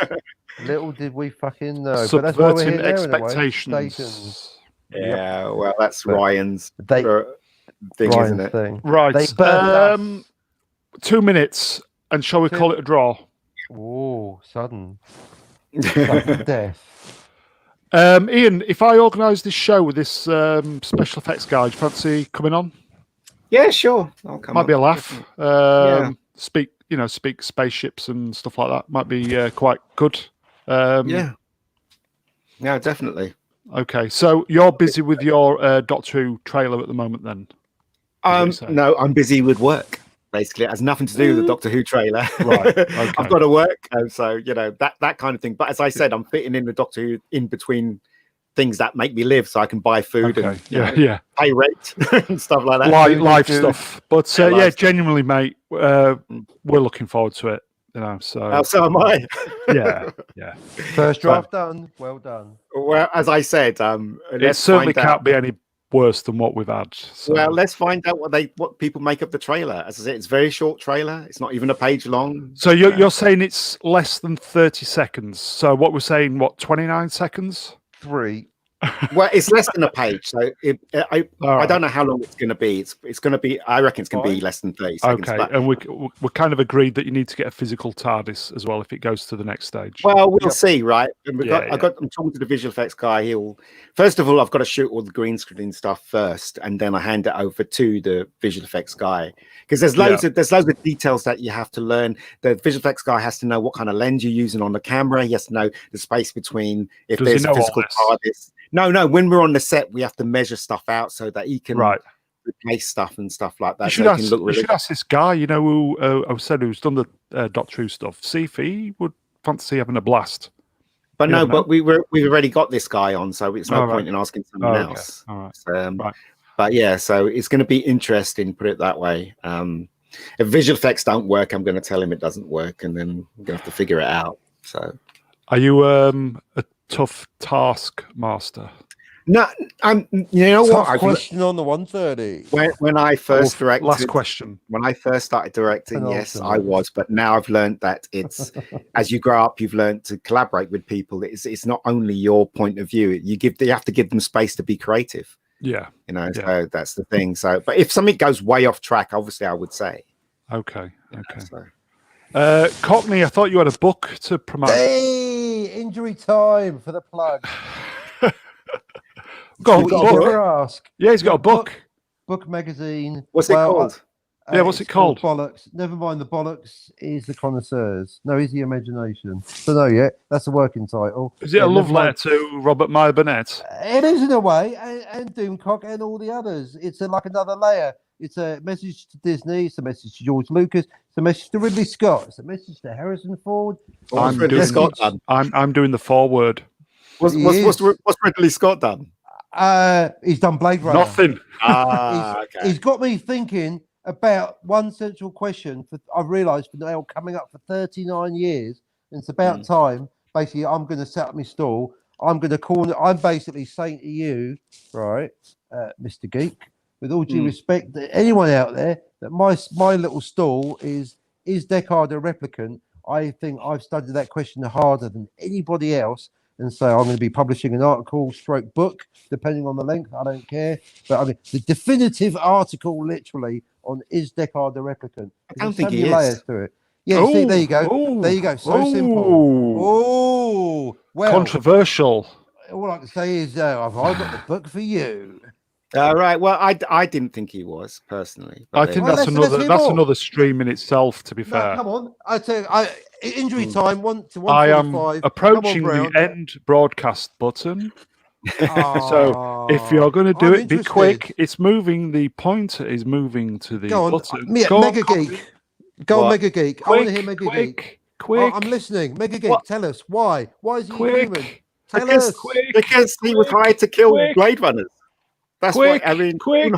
Little did we fucking know. Subverting expectations. Yeah, well, that's Ryan's thing, isn't it? Right. 2 minutes, and shall we call it a draw? Oh, sudden death. Ian, if I organise this show with this special effects guy, do you fancy coming on? Yeah, sure. I'll come. Might be a laugh. speak spaceships and stuff like that. Might be quite good. Yeah, definitely. Okay, so you're busy with your Doctor Who trailer at the moment, then? No, I'm busy with work. Basically, it has nothing to do with the Doctor Who trailer. Right. Okay. I've got to work, and so that kind of thing. But as I said, I'm fitting in the Doctor Who in between things that make me live, so I can buy food and pay rent and stuff like that. Live stuff. But genuinely, mate, we're looking forward to it. So so am I. yeah. First draft done. Well done. Well, as I said, it certainly can't be any worse than what we've had. So. Well, let's find out what people make of the trailer. As I said, it's a very short trailer. It's not even a page long. So you're saying it's less than 30 seconds. So what we're saying, 29 seconds? 3. Well, it's less than a page, so I don't know how long it's going to be. It's going to be. I reckon it's going to be less than 30 seconds. Okay, and we're kind of agreed that you need to get a physical TARDIS as well if it goes to the next stage. Well, we'll see, right? And I'm talking to the visual effects guy. First of all, I've got to shoot all the green screen stuff first, and then I hand it over to the visual effects guy because there's loads of details that you have to learn. The visual effects guy has to know what kind of lens you're using on the camera. He has to know the space between if there's a physical TARDIS. No. When we're on the set, we have to measure stuff out so that he can replace stuff and stuff like that. You should ask this guy, who I said who's done the Doctor Who stuff. See if he would fancy having a blast. But we've already got this guy on, so it's no point in asking someone else. All right. But yeah, so it's going to be interesting. Put it that way. If visual effects don't work, I'm going to tell him it doesn't work, and then we're going to have to figure it out. So, are you a tough task master? No, you know what? Tough question on the 130. When I first directed, last question. When I first started directing, yes, I was. But now I've learned that it's as you grow up, you've learned to collaborate with people. It's not only your point of view. You have to give them space to be creative. Yeah, So that's the thing. So, but if something goes way off track, obviously, I would say. Okay. Cockney, I thought you had a book to promote. Hey, injury time for the plug. Ask. Yeah, he's got a book. Book magazine. What's it called? What's it called? Bollocks. Never mind the bollocks. Is the connoisseurs. No, is the imagination. Don't know yet. That's a working title. Is it a love letter to Robert Meyer Burnett? It is in a way, and Doomcock and all the others. It's like another layer. It's a message to Disney. It's a message to George Lucas. It's a message to Ridley Scott. It's a message to Harrison Ford. I'm doing the foreword. What's Ridley Scott done? He's done Blade Runner. Nothing. He's got me thinking about one central question. I've realised for now coming up for 39 years, and it's about time. Basically, I'm going to set up my stall. I'm going to call it. I'm basically saying to you, right, Mr. Geek, with all due respect to anyone out there, that my little stall is Deckard a replicant? I think I've studied that question harder than anybody else. And so I'm going to be publishing an article / book, depending on the length. I don't care. But I mean, the definitive article, literally, on is Deckard the replicant. I don't think he is. Layers to it. Yeah, see, there you go. There you go. So simple. Oh, well. Controversial. All I can say is, I've got the book for you. Right. Well, I didn't think he was personally. I think that's another stream in itself. To be fair, come on. I tell you, injury time 1 to 1:45. I am approaching the end broadcast button. So if you're going to do it, be quick. It's moving. The pointer is moving to the button. Mega Geek. Go on, Mega Geek. I want to hear Mega Geek. Quick. I'm listening. Mega Geek, tell us why. Why is he human? Tell us. Because he was hired to kill Blade Runners. That's what I mean. Quick.